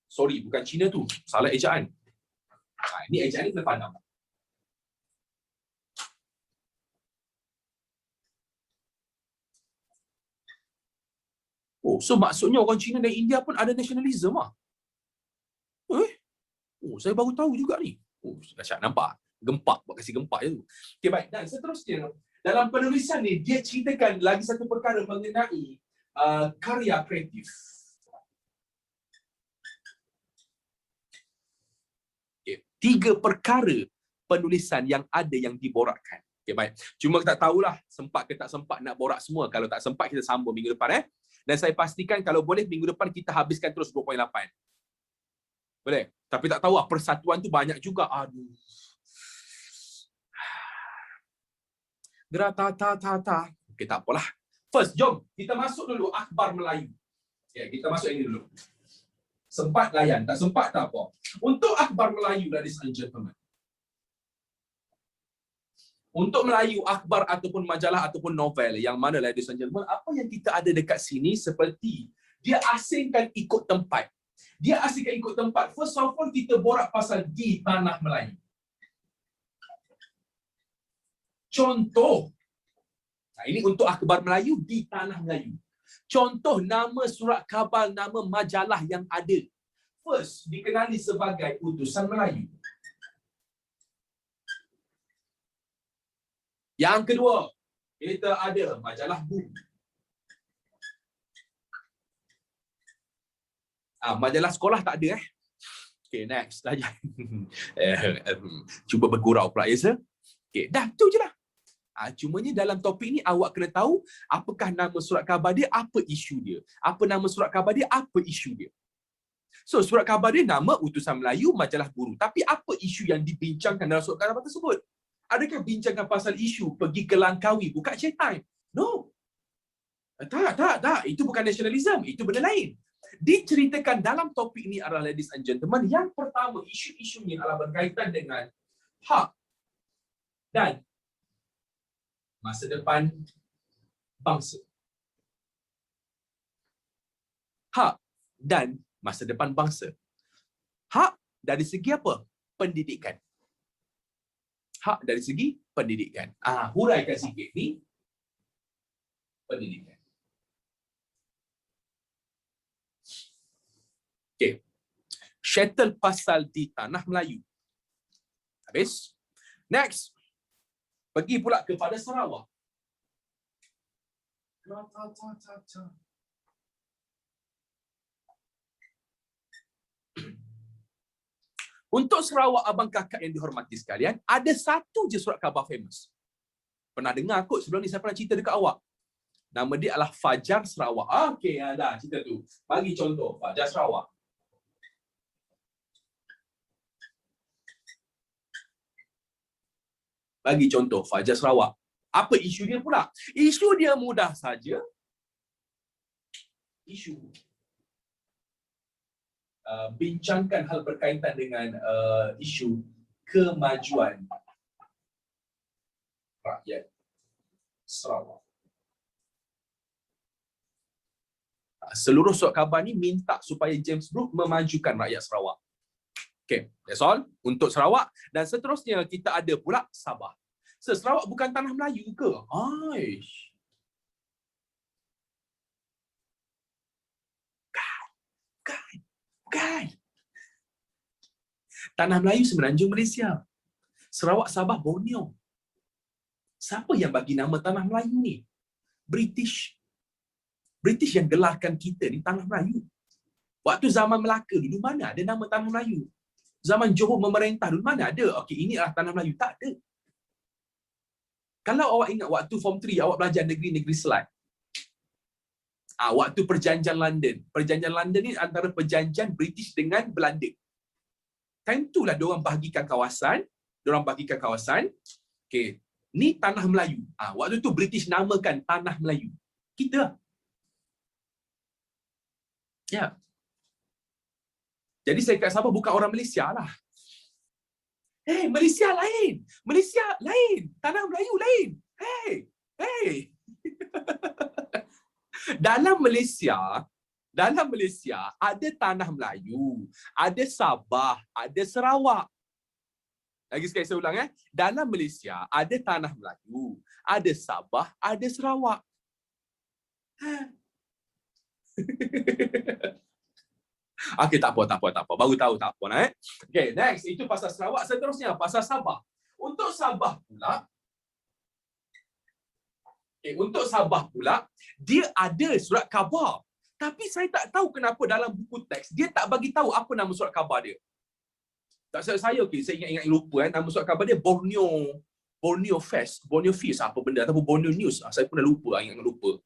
Sorry, bukan Cina tu. Salah ejaan. Ini ejaan ni kena pandang. Oh, so maksudnya orang Cina dan India pun ada nasionalisme lah. Oh, saya baru tahu juga ni. Oh, dahsyat, nampak? Gempak, buat kasi gempak je tu. Okay, baik. Dan seterusnya, dalam penulisan ni, dia ceritakan lagi satu perkara mengenai karya kreatif. Okay. 3 perkara penulisan yang ada yang diborakkan. Okay, baik. Cuma tak tahulah sempat ke tak sempat nak borak semua. Kalau tak sempat, kita sambung minggu depan. Dan saya pastikan kalau boleh minggu depan kita habiskan terus 2.8. Boleh? Tapi tak tahu lah, persatuan tu banyak juga. Aduh. Gerata-ta-ta-ta. Okay, tak apalah. First, jom. Kita masuk dulu akhbar Melayu. Okay, kita masuk ini dulu. Sempat layan, tak sempat tak apa. Untuk akhbar Melayu, ladies and gentlemen. Untuk Melayu, akhbar ataupun majalah ataupun novel, yang mana, ladies and gentlemen, apa yang kita ada dekat sini seperti dia asingkan ikut tempat. Dia asingkan ikut tempat. First of all, kita borak pasal di tanah Melayu. Contoh, ini untuk akhbar Melayu di tanah Melayu. Contoh nama surat khabar, nama majalah yang ada. First, dikenali sebagai Utusan Melayu. Yang kedua, kita ada majalah Bumi. Majalah sekolah tak ada. Okay, next. Cuba bergurau pula, ya, sir? Okay, dah, tu je lah. Cumanya dalam topik ni awak kena tahu apakah nama surat khabar dia, apa isu dia. Apa nama surat khabar dia, apa isu dia. So, surat khabar dia nama Utusan Melayu, majalah Buruh. Tapi apa isu yang dibincangkan dalam surat khabar tersebut? Adakah bincangan pasal isu pergi ke Langkawi, buka chat time? No. Tak. Itu bukan nasionalisme. Itu benda lain. Diceritakan dalam topik ini adalah, ladies and gentlemen, yang pertama, isu-isunya adalah berkaitan dengan hak dan masa depan bangsa. Hak dan masa depan bangsa. Hak dari segi apa? Pendidikan. Hak dari segi pendidikan. Huraikan sikit ni. Pendidikan. Okey. Settle pasal di tanah Melayu. Habis. Next. Pergi pula kepada Sarawak. Untuk Sarawak, abang kakak yang dihormati sekalian, ada satu je surat khabar famous. Pernah dengar kot sebelum ni, saya pernah cerita dekat awak. Nama dia adalah Fajar Sarawak. Okey, dah cerita tu. Bagi contoh, Fajar Sarawak. Bagi contoh, Fajar Sarawak. Apa isu dia pula? Isu dia mudah saja. Isu bincangkan hal berkaitan dengan isu kemajuan rakyat Sarawak. Seluruh surat khabar ni minta supaya James Brooke memajukan rakyat Sarawak. Okay, that's all untuk Sarawak. Dan seterusnya kita ada pula Sabah. Sarawak bukan tanah Melayu ke? Aish. Bukan. Tanah Melayu semenanjung Malaysia. Sarawak, Sabah, Borneo. Siapa yang bagi nama tanah Melayu ni? British. British yang gelarkan kita ni tanah Melayu. Waktu zaman Melaka dulu mana ada nama tanah Melayu? Zaman Johor memerintah dulu mana ada? Okey, ini adalah tanah Melayu. Tak ada. Kalau awak ingat waktu form 3 awak belajar negeri-negeri Selat. Waktu perjanjian London. Perjanjian London ni antara perjanjian British dengan Belanda. Time tu lah diorang bahagikan kawasan. Okey, ni tanah Melayu. Waktu tu British namakan tanah Melayu. Kita. Ya. Jadi saya kat Sabah bukan orang Malaysia lah. Malaysia lain. Malaysia lain. Tanah Melayu lain. Hey. Dalam Malaysia ada tanah Melayu, ada Sabah, ada Sarawak. Lagi sekali saya ulang Dalam Malaysia ada tanah Melayu, ada Sabah, ada Sarawak. Okey, tak apa. Baru tahu tak apa lah. Okey, next itu pasal Sarawak. Seterusnya pasal Sabah. Untuk Sabah pula, dia ada surat khabar. Tapi saya tak tahu kenapa dalam buku teks dia tak bagi tahu apa nama surat khabar dia. Tak saya okey, saya ingat lupa nama surat khabar dia Borneo Fest apa benda ataupun Borneo News. Saya pun dah lupa, ingat lupa.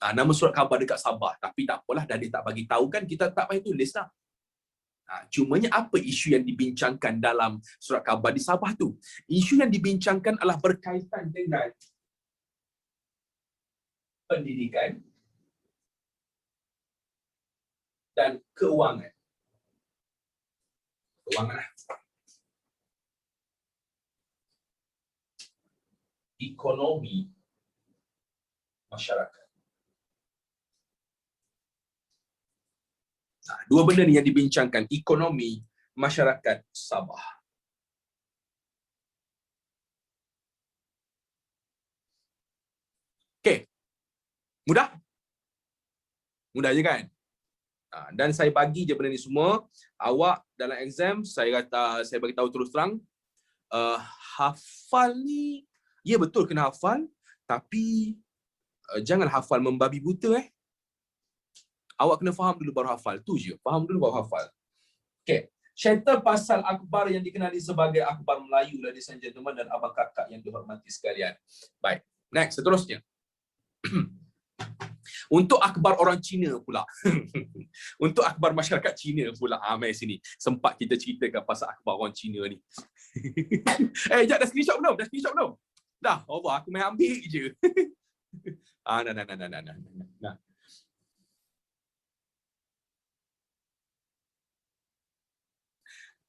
Nama surat khabar dekat Sabah. Tapi tak apalah, dah dia tak bagi tahu kan, kita tak payah tulis lah. Cumanya apa isu yang dibincangkan dalam surat khabar di Sabah tu? Isu yang dibincangkan adalah berkaitan dengan pendidikan dan keuangan. Ekonomi masyarakat. Dua benda ni yang dibincangkan, ekonomi masyarakat Sabah. Okey. Mudah je kan? Dan saya bagi je benda ni semua. Awak dalam exam, saya bagi tahu terus terang, hafal ni, ya betul kena hafal, tapi jangan hafal membabi buta Awak kena faham dulu baru hafal. Tu je. Faham dulu baru hafal. Okey. Cerita pasal akhbar yang dikenali sebagai akhbar Melayu, ladies and gentlemen dan abang kakak yang dihormati sekalian. Baik. Next, seterusnya. Untuk akhbar orang Cina pula. Untuk akhbar masyarakat Cina pula. Mari sini. Sempat kita ceritakan pasal akhbar orang Cina ni. Jap, dah screenshot belum? Dah. Allah, aku main ambil je. Nah.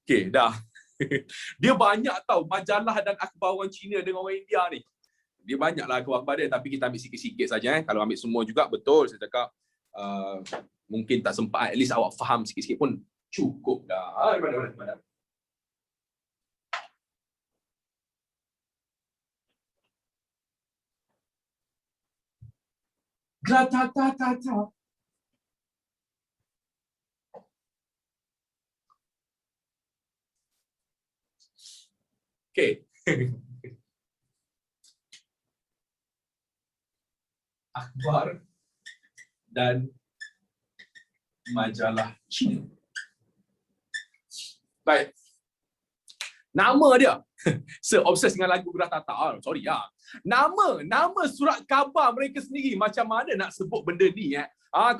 Okey, dah. Dia banyak tahu majalah dan akhbar orang Cina dengan orang India ni. Dia banyaklah akhbar dia, tapi kita ambil sikit-sikit saja. Kalau ambil semua juga, betul saya cakap. Mungkin tak sempat. At least awak faham sikit-sikit pun cukup dah. Mana? Gratata. Okey. Akhbar dan majalah Cina. Baik. Nama dia. Seobses dengan lagu Gratata. Sorry ya. Nama surat khabar mereka sendiri. Macam mana nak sebut benda ni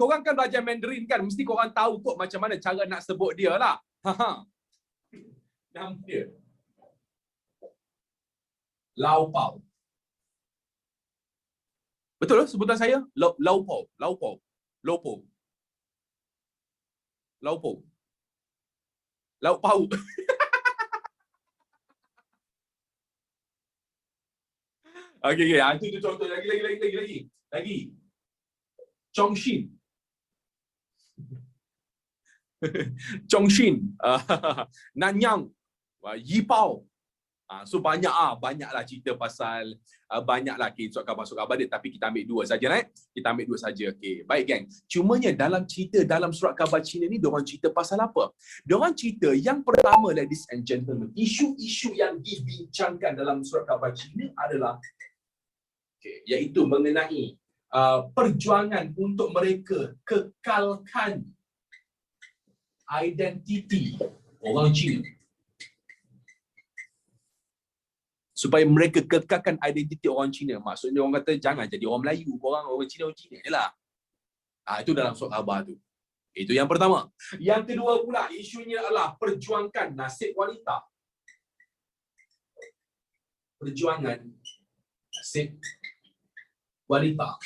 korang kan belajar Mandarin kan, mesti korang tahu kot macam mana cara nak sebut dia lah. Nama dia Lau Pau. Betul lah sebutan saya? Lau Pau. Okey, okey. Itu contoh lagi. Chongshin. Chongshin. Nanyang. Yipao. So banyaklah cerita pasal banyaklah surat khabar dia, tapi kita ambil dua saja, right? Kita ambil dua saja. Okey, baik geng. Cumanya dalam surat khabar Cina ni diorang cerita pasal apa? Diorang cerita yang pertama, ladies and gentlemen, isu-isu yang dibincangkan dalam surat khabar Cina adalah iaitu mengenai perjuangan untuk mereka kekalkan identiti orang Cina. Supaya mereka kekalkan identiti orang Cina. Maksudnya orang kata jangan jadi orang Melayu, orang Cina jelah. Itu dalam surat khabar tu. Itu yang pertama. Yang kedua pula, isunya adalah perjuangkan nasib wanita. Perjuangan nasib wanita.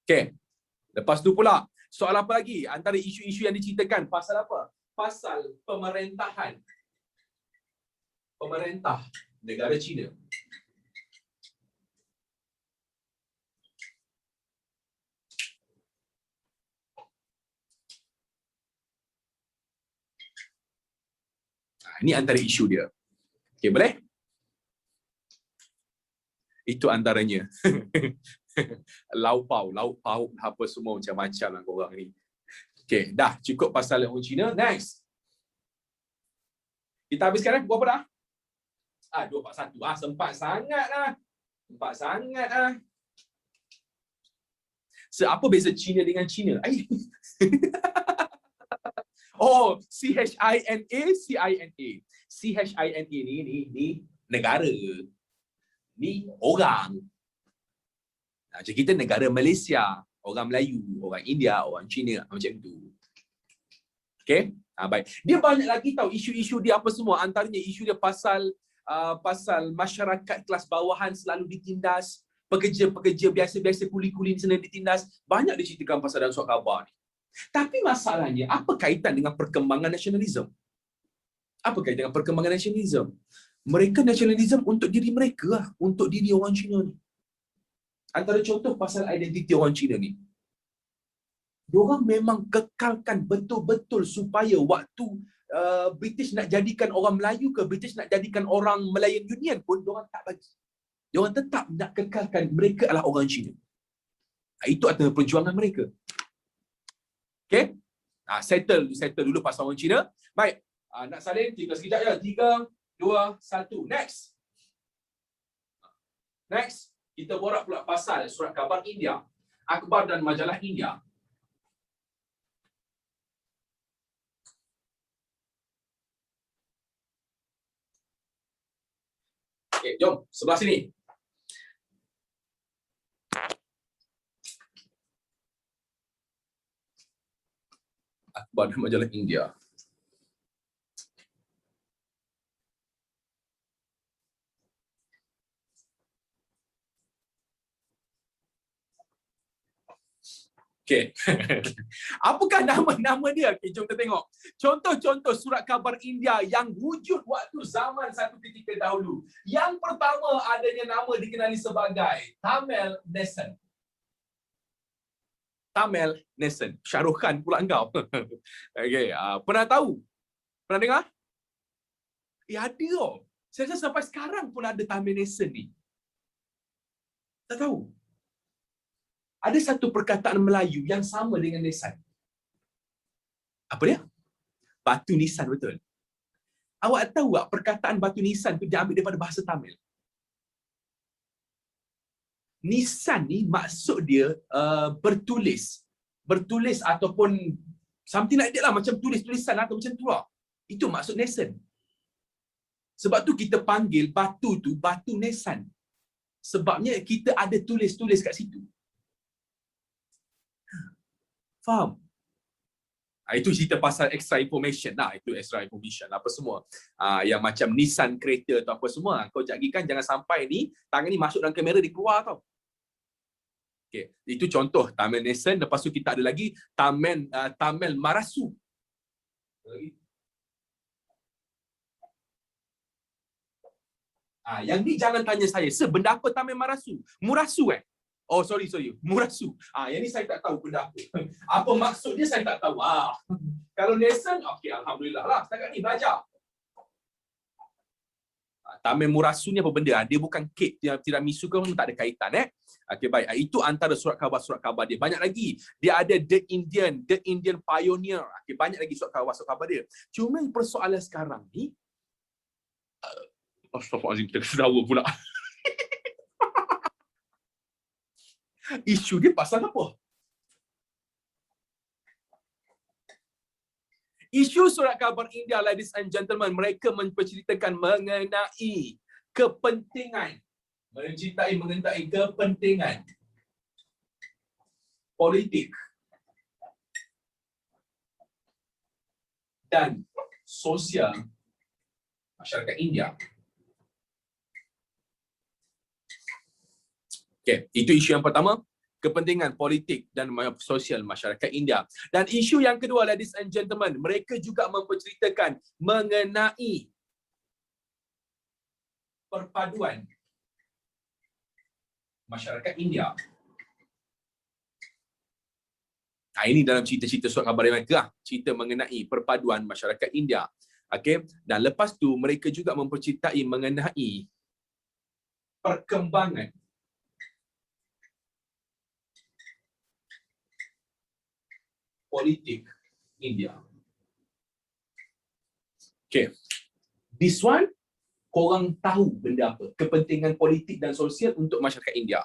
Okey. Lepas tu pula, soal apa lagi? Antara isu-isu yang diceritakan pasal apa? Pasal pemerintah negara China. Ini antara isu dia. Okey, boleh? Itu antaranya. Lauk pauk, apa semua macam-macam lah korang ni. Okey, dah cukup pasal orang Cina. Next. Kita habiskan berapa dah? 241. Sempat sangat lah. Apa beza Cina dengan Cina? Oh, CHINA. CHINA ni negara. Ni orang. Macam kita negara Malaysia, orang Melayu, orang India, orang Cina, macam tu. Okey? Baik. Dia banyak lagi tahu isu-isu dia apa semua. Antaranya isu dia pasal masyarakat kelas bawahan selalu ditindas, pekerja-pekerja biasa-biasa kuli-kuli sana ditindas. Banyak diceritakan pasal dalam surat khabar ni. Tapi masalahnya, apa kaitan dengan perkembangan nasionalisme? Apa kaitan dengan perkembangan nasionalisme? Mereka nasionalisme untuk diri mereka lah, untuk diri orang Cina ni. Antara contoh pasal identiti orang Cina ni, diorang memang kekalkan betul-betul supaya waktu British nak jadikan orang Melayu ke British nak jadikan orang Malayan Union pun diorang tak bagi. Diorang tetap nak kekalkan mereka adalah orang Cina. Itu antara perjuangan mereka. Okay? Settle dulu pasal orang Cina. Baik. Nak salin, tinggal sekejap je. 3, 2, 1. Next. Kita borak pula pasal surat khabar India. Akhbar dan majalah India. Okay, jom. Sebelah sini. Akhbar dan majalah India. Okay. Apakah nama-nama dia? Okay, jom kita tengok. Contoh-contoh surat khabar India yang wujud waktu zaman satu ketika dahulu. Yang pertama adanya nama dikenali sebagai Tamil Nation. Tamil Nation. Shah Rukh Khan pula engkau. Okay. Pernah tahu? Pernah dengar? Ada oh. Saya rasa sampai sekarang pun ada Tamil Nation ni. Tak tahu. Ada satu perkataan Melayu yang sama dengan Nisan. Apa dia? Batu nisan, betul. Awak tahu tak perkataan batu nisan tu diambil daripada bahasa Tamil? Nisan ni maksud dia bertulis. Bertulis ataupun something like that lah, macam tulis-tulisan atau macam tu lah. Itu maksud nisan. Sebab tu kita panggil batu tu batu nisan. Sebabnya kita ada tulis-tulis kat situ. Faham? Itu cerita pasal extra information lah. Itu extra information apa semua. Yang macam Nissan kereta atau apa semua. Kau kan jangan sampai ni tangan ni masuk dalam kamera dia keluar tau. Okay. Itu contoh Tamil Nissan. Lepas tu kita ada lagi Tamil Marasu. Yang ni jangan tanya saya, benda apa Taman Marasu? Murasu Oh, sorry. Murasu. Yang ni saya tak tahu benda apa. Apa maksud dia saya tak tahu. Kalau Nelson, okey, alhamdulillah lah. Setakat ni belajar. Taman Murasu ni apa benda? Dia bukan kek tiramisu ke, tak ada kaitan Okey, baik. Itu antara surat khabar dia. Banyak lagi. Dia ada The Indian Pioneer. Okey, banyak lagi surat khabar dia. Cuma persoalan sekarang ni Astaghfirullahalazim, kita kesedawa pula. Isu dia pasal apa? Isu surat khabar India, ladies and gentlemen, mereka menceritakan mengenai kepentingan, kepentingan politik dan sosial masyarakat India. Okey, itu isu yang pertama, kepentingan politik dan sosial masyarakat India. Dan isu yang kedua, ladies and gentlemen, mereka juga menceritakan mengenai perpaduan masyarakat India. Ini dalam cerita-cerita surat khabar mereka, cerita mengenai perpaduan masyarakat India. Okey, dan lepas tu mereka juga memperceritakan mengenai perkembangan politik India. Okay. This one, korang tahu benda apa? Kepentingan politik dan sosial untuk masyarakat India.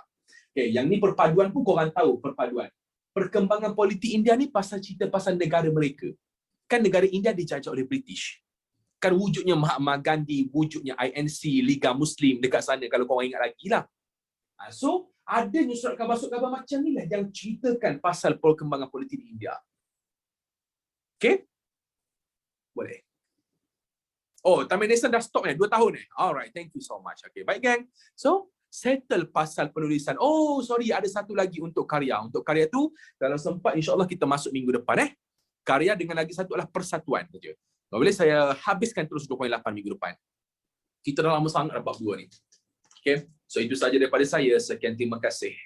Okay. Yang ni perpaduan pun korang tahu perpaduan. Perkembangan politik India ni pasal cerita pasal negara mereka. Kan negara India dijajah oleh British. Kan wujudnya Mahatma Gandhi, wujudnya INC, Liga Muslim dekat sana kalau korang ingat lagi lah. So, adanya surat khabar macam ni lah yang ceritakan pasal perkembangan politik di India. Okay? Boleh. Oh, Taman Nelson dah stop 2 tahun Alright, thank you so much. Okay, baik gang. So, settle pasal penulisan. Oh, sorry, ada satu lagi untuk karya. Untuk karya tu, kalau sempat insya-Allah kita masuk minggu depan Karya dengan lagi satu adalah persatuan saja. Kalau boleh saya habiskan terus 2.8 minggu depan. Kita dah lama sangat dapat dua ni. Okay? So itu saja daripada saya. Sekian, terima kasih.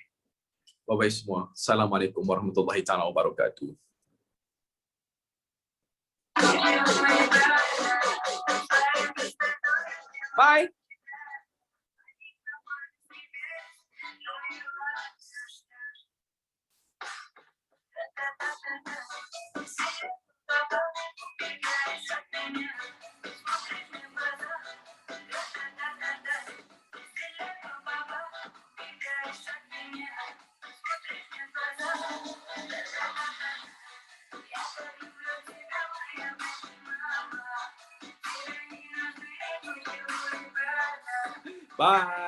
Bye-bye semua. Assalamualaikum warahmatullahi taala wabarakatuh. Bye. Bye.